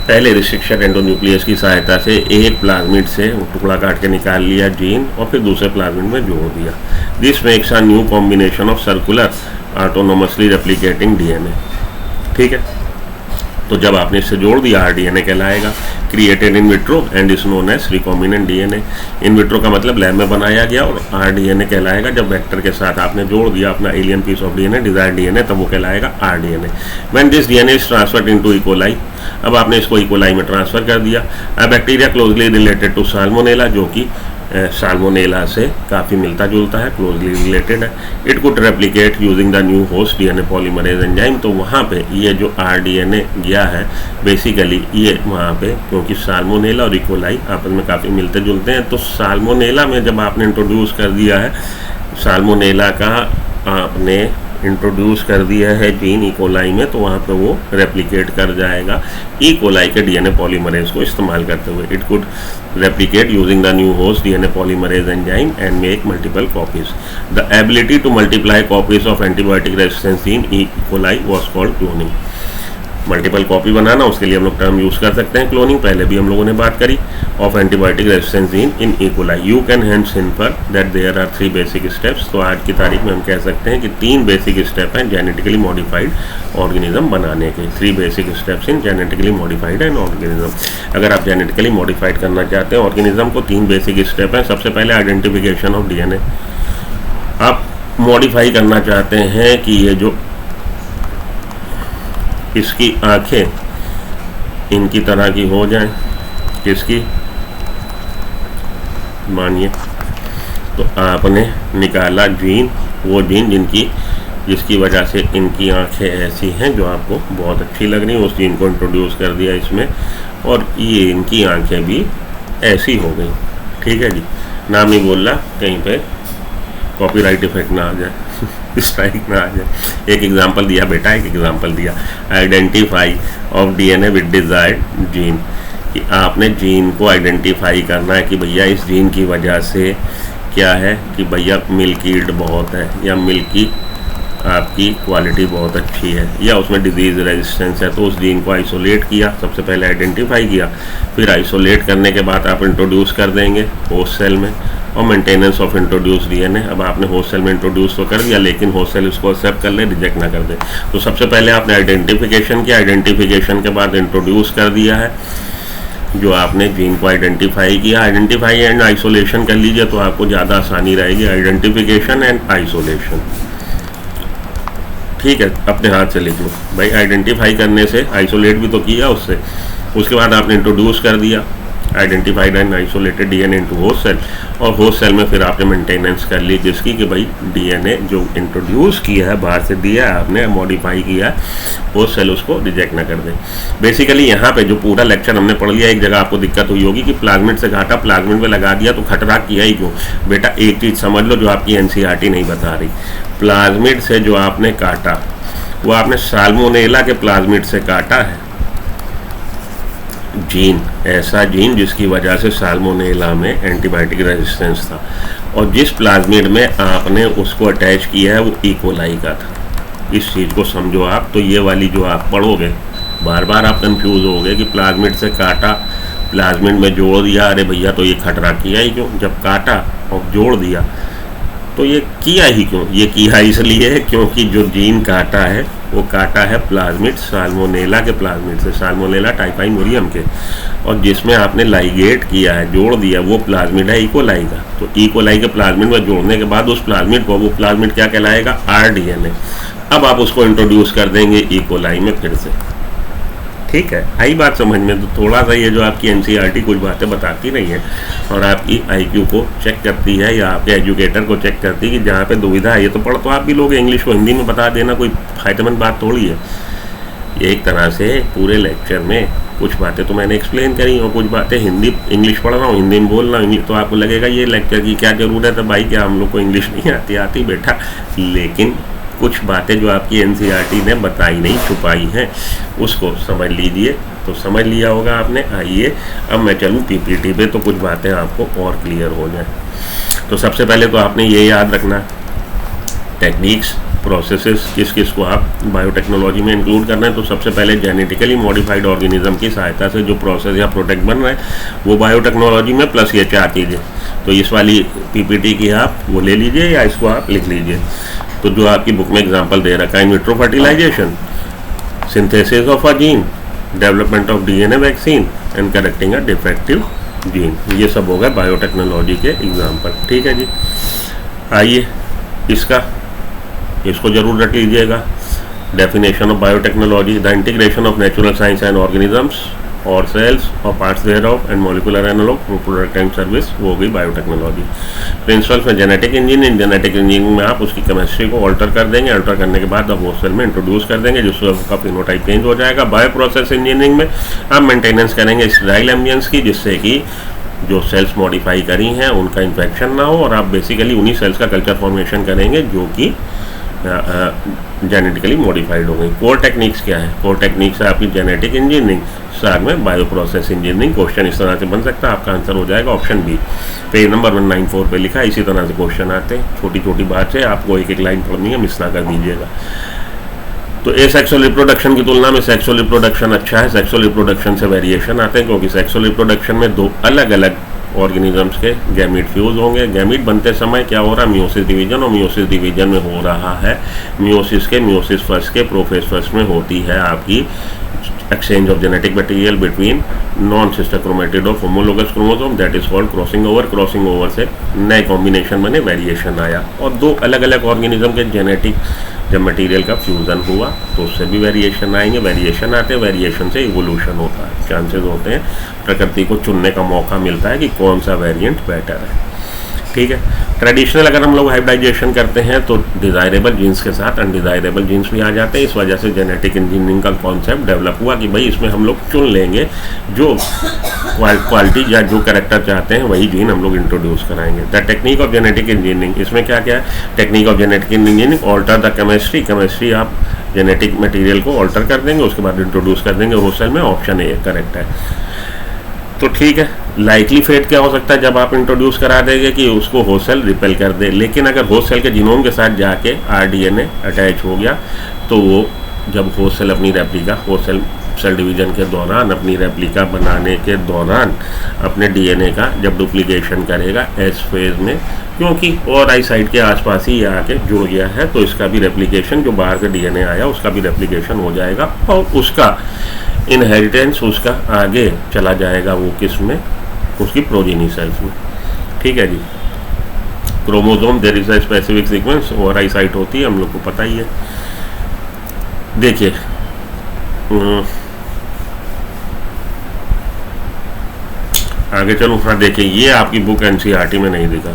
पहले रिस्ट्रिक्शन एंडोन्यूक्लियस की सहायता से एक प्लाज्मिड से टुकड़ा काट के निकाल लिया जीन, और फिर दूसरे प्लाज्मिड में जोड़ दिया। This makes a new combination of circular autonomously replicating DNA, ठीक है। तो जब आपने इससे जोड़ दिया, आरडीएनए कहलाएगा। Created in vitro and is known as recombinant DNA. In vitro का मतलब लैब में बनाया गया, और आरडीएनए कहलाएगा जब वेक्टर के साथ आपने जोड़ दिया अपना alien piece of DNA, desired DNA, तब वो कहलाएगा rDNA. When this DNA is transferred into E coli, अब आपने इसको इकोलाई में ट्रांसफर कर दिया। अब bacteria closely related to Salmonella, जो कि साल्मोनेला से काफ़ी मिलता जुलता है, क्लोजली रिलेटेड है। It could replicate using the new host DNA polymerase enzyme. तो वहाँ पे ये जो आरडीएनए गया है, बेसिकली ये वहाँ पे, क्योंकि साल्मोनेला और इकोलाई आपस में काफ़ी मिलते जुलते हैं, तो साल्मोनेला में जब आपने इंट्रोड्यूस कर दिया है साल्मोनेला का आपने इंट्रोड्यूस कर दिया है जीन इकोलाई में, तो वहाँ पे वो रेप्लिकेट कर जाएगा इकोलाई के डीएनए पॉलीमरेज को इस्तेमाल करते हुए। It could replicate using the new host DNA polymerase enzyme and make multiple copies. The ability to multiply copies of antibiotic resistance gene E coli was called cloning. Multiple copy बनाना, उसके लिए हम लोग term use कर सकते हैं cloning, पहले भी हम लोगों ने बात करी, of antibiotic resistance gene in E coli. You can hence infer that there are 3 basic steps. तो आज की तारीख में हम कह सकते हैं कि 3 बेसिक स्टेप हैं जेनेटिकली मॉडिफाइड ऑर्गेनिज्म बनाने के। 3 basic steps in genetically modified and organism. अगर आप जेनेटिकली मॉडिफाइड करना चाहते हैं ऑर्गेनिज्म को, 3 बेसिक स्टेप हैं। सबसे पहले आइडेंटिफिकेशन ऑफ डीएनए। आप मॉडिफाई करना चाहते हैं कि ये जो इसकी आंखें इनकी तरह की हो जाएं, किसकी, मानिए, तो आपने निकाला जीन, वो जीन जिसकी वजह से इनकी आंखें ऐसी हैं जो आपको बहुत अच्छी लग रही हैं, उस जीन को इंट्रोड्यूस कर दिया इसमें, और ये इनकी आंखें भी ऐसी हो गई। ठीक है जी, नाम ही बोल रहा, कहीं पे कॉपीराइट इफेक्ट ना आ जाए, स्ट्राइक ना आ जाए। एक एग्जांपल दिया बेटा, एक एग्जांपल दिया, identify of DNA with desired gene, कि आपने जीन को आइडेंटिफाई करना है कि भैया इस जीन की वजह से क्या है कि भैया मिल्क यील्ड बहुत है, या मिल्क की आपकी क्वालिटी बहुत अच्छी है, या उसमें डिजीज़ रेजिस्टेंस है, तो उस जीन को आइसोलेट किया, सबसे पहले आइडेंटिफाई किया, फिर आइसोलेट करने के बाद आप इंट्रोड्यूस कर देंगे होस्ट सेल में, और मेंटेनेंस ऑफ इंट्रोड्यूस डीएनए। अब आपने होस्ट सेल में इंट्रोड्यूस तो कर दिया, लेकिन होस्ट सेल इसको एक्सेप्ट कर ले, रिजेक्ट ना कर दे। तो सबसे पहले आपने आइडेंटिफिकेशन किया, आइडेंटिफिकेशन के बाद इंट्रोड्यूस कर दिया है जो आपने जीन को आइडेंटिफाई किया। आइडेंटिफाई एंड आइसोलेशन कर लीजिए तो आपको ज़्यादा आसानी रहेगी, आइडेंटिफिकेशन एंड आइसोलेशन। ठीक है, अपने हाथ से लिख लो भाई, आइडेंटिफाई करने से आइसोलेट भी तो किया उससे, उसके बाद आपने इंट्रोड्यूस कर दिया identified and isolated DNA into host cell, और होस्ट सेल में फिर आपने मेंटेनेंस कर ली जिसकी कि भाई डीएनए जो इंट्रोड्यूस किया है, बाहर से दिया है आपने, मॉडिफाई किया है, होस्ट सेल उसको रिजेक्ट ना कर दे। बेसिकली यहाँ पे जो पूरा लेक्चर हमने पढ़ लिया, एक जगह आपको दिक्कत हुई होगी कि प्लाज्मिड से घाटा प्लाज्मिड में लगा दिया तो खतरा किया ही क्यों। बेटा एक चीज़ समझ लो जो आपकी एनसीईआरटी नहीं बता रही, प्लाज्मिड से जो आपने काटा वो आपने साल्मोनेला के प्लाज्मिड से काटा है जीन, ऐसा जीन जिसकी वजह से साल्मोनेला में एंटीबायोटिक रेजिस्टेंस था, और जिस प्लाज्मिड में आपने उसको अटैच किया है वो इकोलाई का था। इस चीज़ को समझो आप। तो ये वाली जो आप पढ़ोगे बार बार आप कंफ्यूज होगे कि प्लाज्मिड से काटा, प्लाज्मिड में जोड़ दिया, अरे भैया तो ये खतरा किया ही क्यों, जब काटा और जोड़ दिया तो ये किया ही क्यों। ये किया इसलिए क्योंकि जो जीन काटा है वो काटा है प्लाज्मिड साल्मोनेला के प्लाज्मिड से, साल्मोनेला टाइफाई मोरियम के, और जिसमें आपने लाइगेट किया है, जोड़ दिया, वो प्लाज्मिड है इकोलाई का। तो इकोलाई के प्लाज्मिड में जोड़ने के बाद उस प्लाज्मिड को, वो प्लाज्मिड क्या कहलाएगा, आरडीएनए। अब आप उसको इंट्रोड्यूस कर देंगे इकोलाई में फिर से। ठीक है, आई बात समझ में। तो थोड़ा सा ये जो आपकी एनसीईआरटी कुछ बातें बताती नहीं है और आपकी आईक्यू को चेक करती है, या आपके एजुकेटर को चेक करती है कि जहाँ पे दुविधा है, ये तो पढ़ तो आप भी लोग इंग्लिश को हिंदी में बता देना, कोई फायदेमंद बात थोड़ी है। ये एक तरह से पूरे लेक्चर में कुछ बातें तो मैंने एक्सप्लेन करी और कुछ बातें हिंदी इंग्लिश पढ़ रहा हूँ, हिंदी में बोल रहा हूँ, इंग्लिश, तो आपको लगेगा ये लेक्चर की क्या ज़रूरत है भाई, क्या हम लोग को इंग्लिश नहीं आती बेटा। लेकिन कुछ बातें जो आपकी एनसीईआरटी ने बताई नहीं, छुपाई हैं, उसको समझ लीजिए। तो समझ लिया होगा आपने। आइए अब मैं चलूँ पीपीटी पे तो कुछ बातें आपको और क्लियर हो जाए। तो सबसे पहले तो आपने ये याद रखना, टेक्निक्स, प्रोसेसेस किस किस को आप बायोटेक्नोलॉजी में इंक्लूड करना है। तो सबसे पहले जेनेटिकली मॉडिफाइड ऑर्गेनिज्म की सहायता से जो प्रोसेस या प्रोडक्ट बन रहा है वो बायोटेक्नोलॉजी में, प्लस ये 4 चीज़ें। तो इस वाली पीपीटी की आप वो ले लीजिए या इसको आप लिख लीजिए। तो जो आपकी बुक में एग्जांपल दे रखा है, in vitro fertilisation, synthesis of a gene, development of DNA vaccine and correcting a defective gene, ये सब होगा बायोटेक्नोलॉजी के एग्जांपल। ठीक है जी, आइए इसको जरूर रख लीजिएगा। Definition of biotechnology, the integration of natural science and organisms और सेल्स और parts thereof and molecular analogue for product and service, वो हो गई बायोटेक्नोलॉजी। प्रिंसिपल्स में जेनेटिक इंजीनियरिंग, जेनेटिक इंजीनियरिंग में आप उसकी केमिस्ट्री को ऑल्टर कर देंगे, ऑल्टर करने के बाद आप वो सेल में इंट्रोड्यूस कर देंगे जिससे उसका फिनोटाइप चेंज हो जाएगा। बायो प्रोसेस इंजीनियरिंग में आप मेंटेनेंस करेंगे स्टेराइल एम्बियंस की, जिससे कि जो सेल्स मॉडिफाई करी हैं उनका इन्फेक्शन ना हो, और आप बेसिकली उन्हीं सेल्स का कल्चर फॉर्मेशन करेंगे जो कि जेनेटिकली मॉडिफाइड हो गई। कोर टेक्निक्स क्या है? कोर टेक्निक्स है आपकी जेनेटिक इंजीनियरिंग, साथ में बायो प्रोसेस इंजीनियरिंग। क्वेश्चन इस तरह से बन सकता है, आपका आंसर हो जाएगा ऑप्शन बी। पेज नंबर 194 पे लिखा है, इसी तरह से क्वेश्चन आते हैं। छोटी छोटी बात है, आपको एक एक लाइन पढ़नी है, मिस ना कर दीजिएगा। तो एसेक्सुअल रिप्रोडक्शन की तुलना में सेक्सुअल रिप्रोडक्शन अच्छा है। सेक्सुअल रिप्रोडक्शन से वेरिएशन आते हैं, क्योंकि सेक्सुअल रिप्रोडक्शन में दो अलग अलग ऑर्गेनिजम्स के गैमीट फ्यूज होंगे। गैमीट बनते समय क्या हो रहा है? मियोसिस डिवीजन, और मियोसिस डिवीजन में हो रहा है मियोसिस फर्स्ट के प्रोफेज फर्स्ट में होती है आपकी exchange of genetic material between non sister chromatid of homologous chromosome, that is called crossing over. Crossing over से नए कॉम्बिनेशन बने, वेरिएशन आया, और दो अलग अलग ऑर्गेनिज्म के जेनेटिक जब मटेरियल का फ्यूजन हुआ तो उससे भी वेरिएशन आएंगे। वेरिएशन आते हैं, वेरिएशन से इवोल्यूशन होता है, चांसेस होते हैं प्रकृति को चुनने का मौका मिलता है कि कौन सा वेरिएंट बेटर है। ठीक है, ट्रेडिशनल अगर हम लोग हाइब्रिडाइजेशन करते हैं तो डिज़ायरेबल जीन्स के साथ अनडिज़ायरेबल जीन्स भी आ जाते हैं। इस वजह से जेनेटिक इंजीनियरिंग का कॉन्सेप्ट डेवलप हुआ कि भाई इसमें हम लोग चुन लेंगे जो क्वालिटी या जो कैरेक्टर चाहते हैं वही जीन हम लोग इंट्रोड्यूस कराएंगे। The technique of genetic engineering, इसमें क्या क्या है? Technique of genetic engineering, alter the chemistry आप जेनेटिक मटीरियल को ऑल्टर कर देंगे, उसके बाद इंट्रोड्यूस कर देंगे होस्ट सेल में। ऑप्शन ए करेक्ट है। तो ठीक है, लाइकली फेट क्या हो सकता है? जब आप इंट्रोड्यूस करा देंगे कि उसको होस्ट सेल रिपेल कर दे, लेकिन अगर होस्ट सेल के जीनोम के साथ जाके आरडीएनए अटैच हो गया तो वो जब होस्ट सेल अपनी रेप्लिका, होस्ट सेल डिवीजन के दौरान अपनी रेप्लिका बनाने के दौरान अपने डीएनए का जब डुप्लीकेशन करेगा एस फेज में, क्योंकि और आई साइड के आसपास ही आके जुड़ गया है, तो इसका भी रेप्लिकेशन, जो बाहर से डीएनए आया उसका भी रेप्लिकेशन हो जाएगा, और उसका इनहेरिटेंस उसका आगे चला जाएगा, वो किस में? उसकी प्रोजेनी सेल्स में। ठीक है जी। Chromosome there is a specific sequence, और आई साइट होती है, हम लोग को पता ही है। देखिए आगे चलूँ, हाँ देखिए ये आपकी बुक एनसीईआरटी में नहीं दिखा,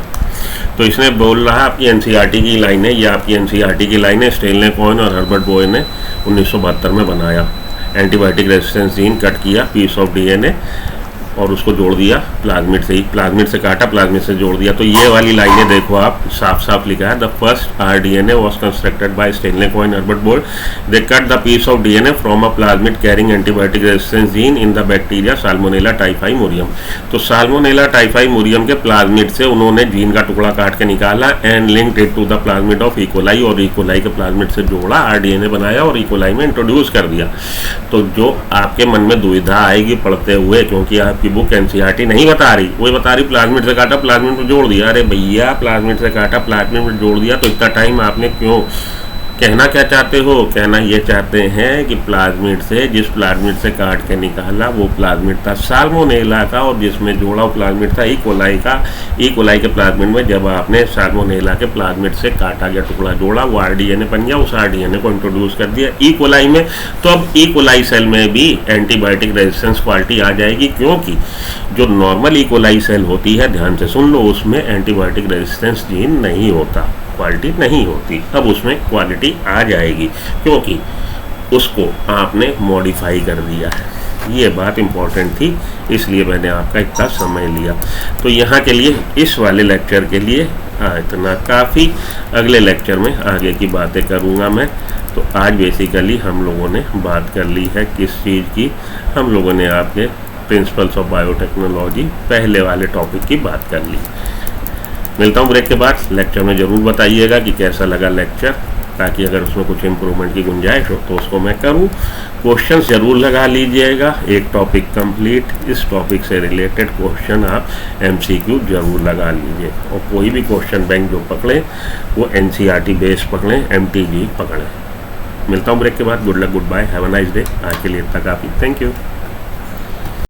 तो इसने बोल रहा है आपकी एनसीईआरटी की लाइन है, ये आपकी एनसीईआरटी की लाइन है। स्टेनले कॉइन और हर्बर्ट बॉय ने 1972 में बनाया। एंटीबायोटिक रेजिस्टेंस जीन कट किया, पीस ऑफ डीएनए, और उसको जोड़ दिया प्लाज्मिड से ही, प्लाज्मिड से काटा, प्लाज्मिड से जोड़ दिया। तो ये वाली लाइनें देखो आप, साफ साफ लिखा है, the first rDNA was constructed by Stanley Cohen Herbert Boyer, they cut the piece of DNA from a plasmid carrying antibiotic resistance gene in the bacteria Salmonella typhimurium. तो साल्मोनेला टाइफाई मोरियम के plasmid से उन्होंने gene का टुकड़ा काट के निकाला and linked it to the plasmid of E coli, और इकोलाई के प्लाज्मिड से जोड़ा, आरडीएनए बनाया और इकोलाई में इंट्रोड्यूस कर दिया। तो जो आपके मन में दुविधा आएगी पढ़ते हुए, क्योंकि आपकी बुक एनसीईआरटी नहीं बता रही, वही बता रही प्लाज्मिड से काटा, प्लाज्मिड में जोड़ दिया। अरे भैया, प्लाज्मिड से काटा, प्लाज्मिड में जोड़ दिया, तो इतना टाइम आपने क्यों? कहना क्या चाहते हो? कहना ये चाहते हैं कि प्लाज्मिड से, जिस प्लाज्मिड से काट के निकाला वो प्लाज्मिड था साल्मोनेला का, और जिसमें जोड़ा वो प्लाज्मिड था इकोलाई का। इकोलाई के प्लाज्मिड में जब आपने साल्मोनेला के प्लाज्मिड से काटा गया टुकड़ा जोड़ा, वो आरडीएनए बन गया, उस आरडीएनए को इंट्रोड्यूस कर दिया इकोलाई में। तो अब इकोलाई सेल में भी एंटीबायोटिक रेजिस्टेंस क्वालिटी आ जाएगी, क्योंकि जो नॉर्मल इकोलाई सेल होती है, ध्यान से सुन लो, उसमें एंटीबायोटिक रेजिस्टेंस जीन नहीं होता, क्वालिटी नहीं होती। अब उसमें क्वालिटी आ जाएगी, क्योंकि उसको आपने मॉडिफाई कर दिया है। ये बात इम्पॉर्टेंट थी, इसलिए मैंने आपका इतना समय लिया। तो यहाँ के लिए, इस वाले लेक्चर के लिए इतना काफ़ी। अगले लेक्चर में आगे की बातें करूँगा मैं। तो आज बेसिकली हम लोगों ने बात कर ली है किस चीज़ की? हम लोगों ने आपके प्रिंसिपल्स ऑफ बायोटेक्नोलॉजी पहले वाले टॉपिक की बात कर ली। मिलता हूँ ब्रेक के बाद। लेक्चर में ज़रूर बताइएगा कि कैसा लगा लेक्चर, ताकि अगर उसमें कुछ इम्प्रूवमेंट की गुंजाइश हो तो उसको मैं करूँ। क्वेश्चंस ज़रूर लगा लीजिएगा। एक टॉपिक कंप्लीट, इस टॉपिक से रिलेटेड क्वेश्चन आप एमसीक्यू ज़रूर लगा लीजिए, और कोई भी क्वेश्चन बैंक जो पकड़ें वो एनसीईआरटी बेस पकड़ें, एमटीजी पकड़ें। मिलता हूँ ब्रेक के बाद। Good luck, goodbye, have a nice day. आज के लिए इतना काफ़ी। Thank you.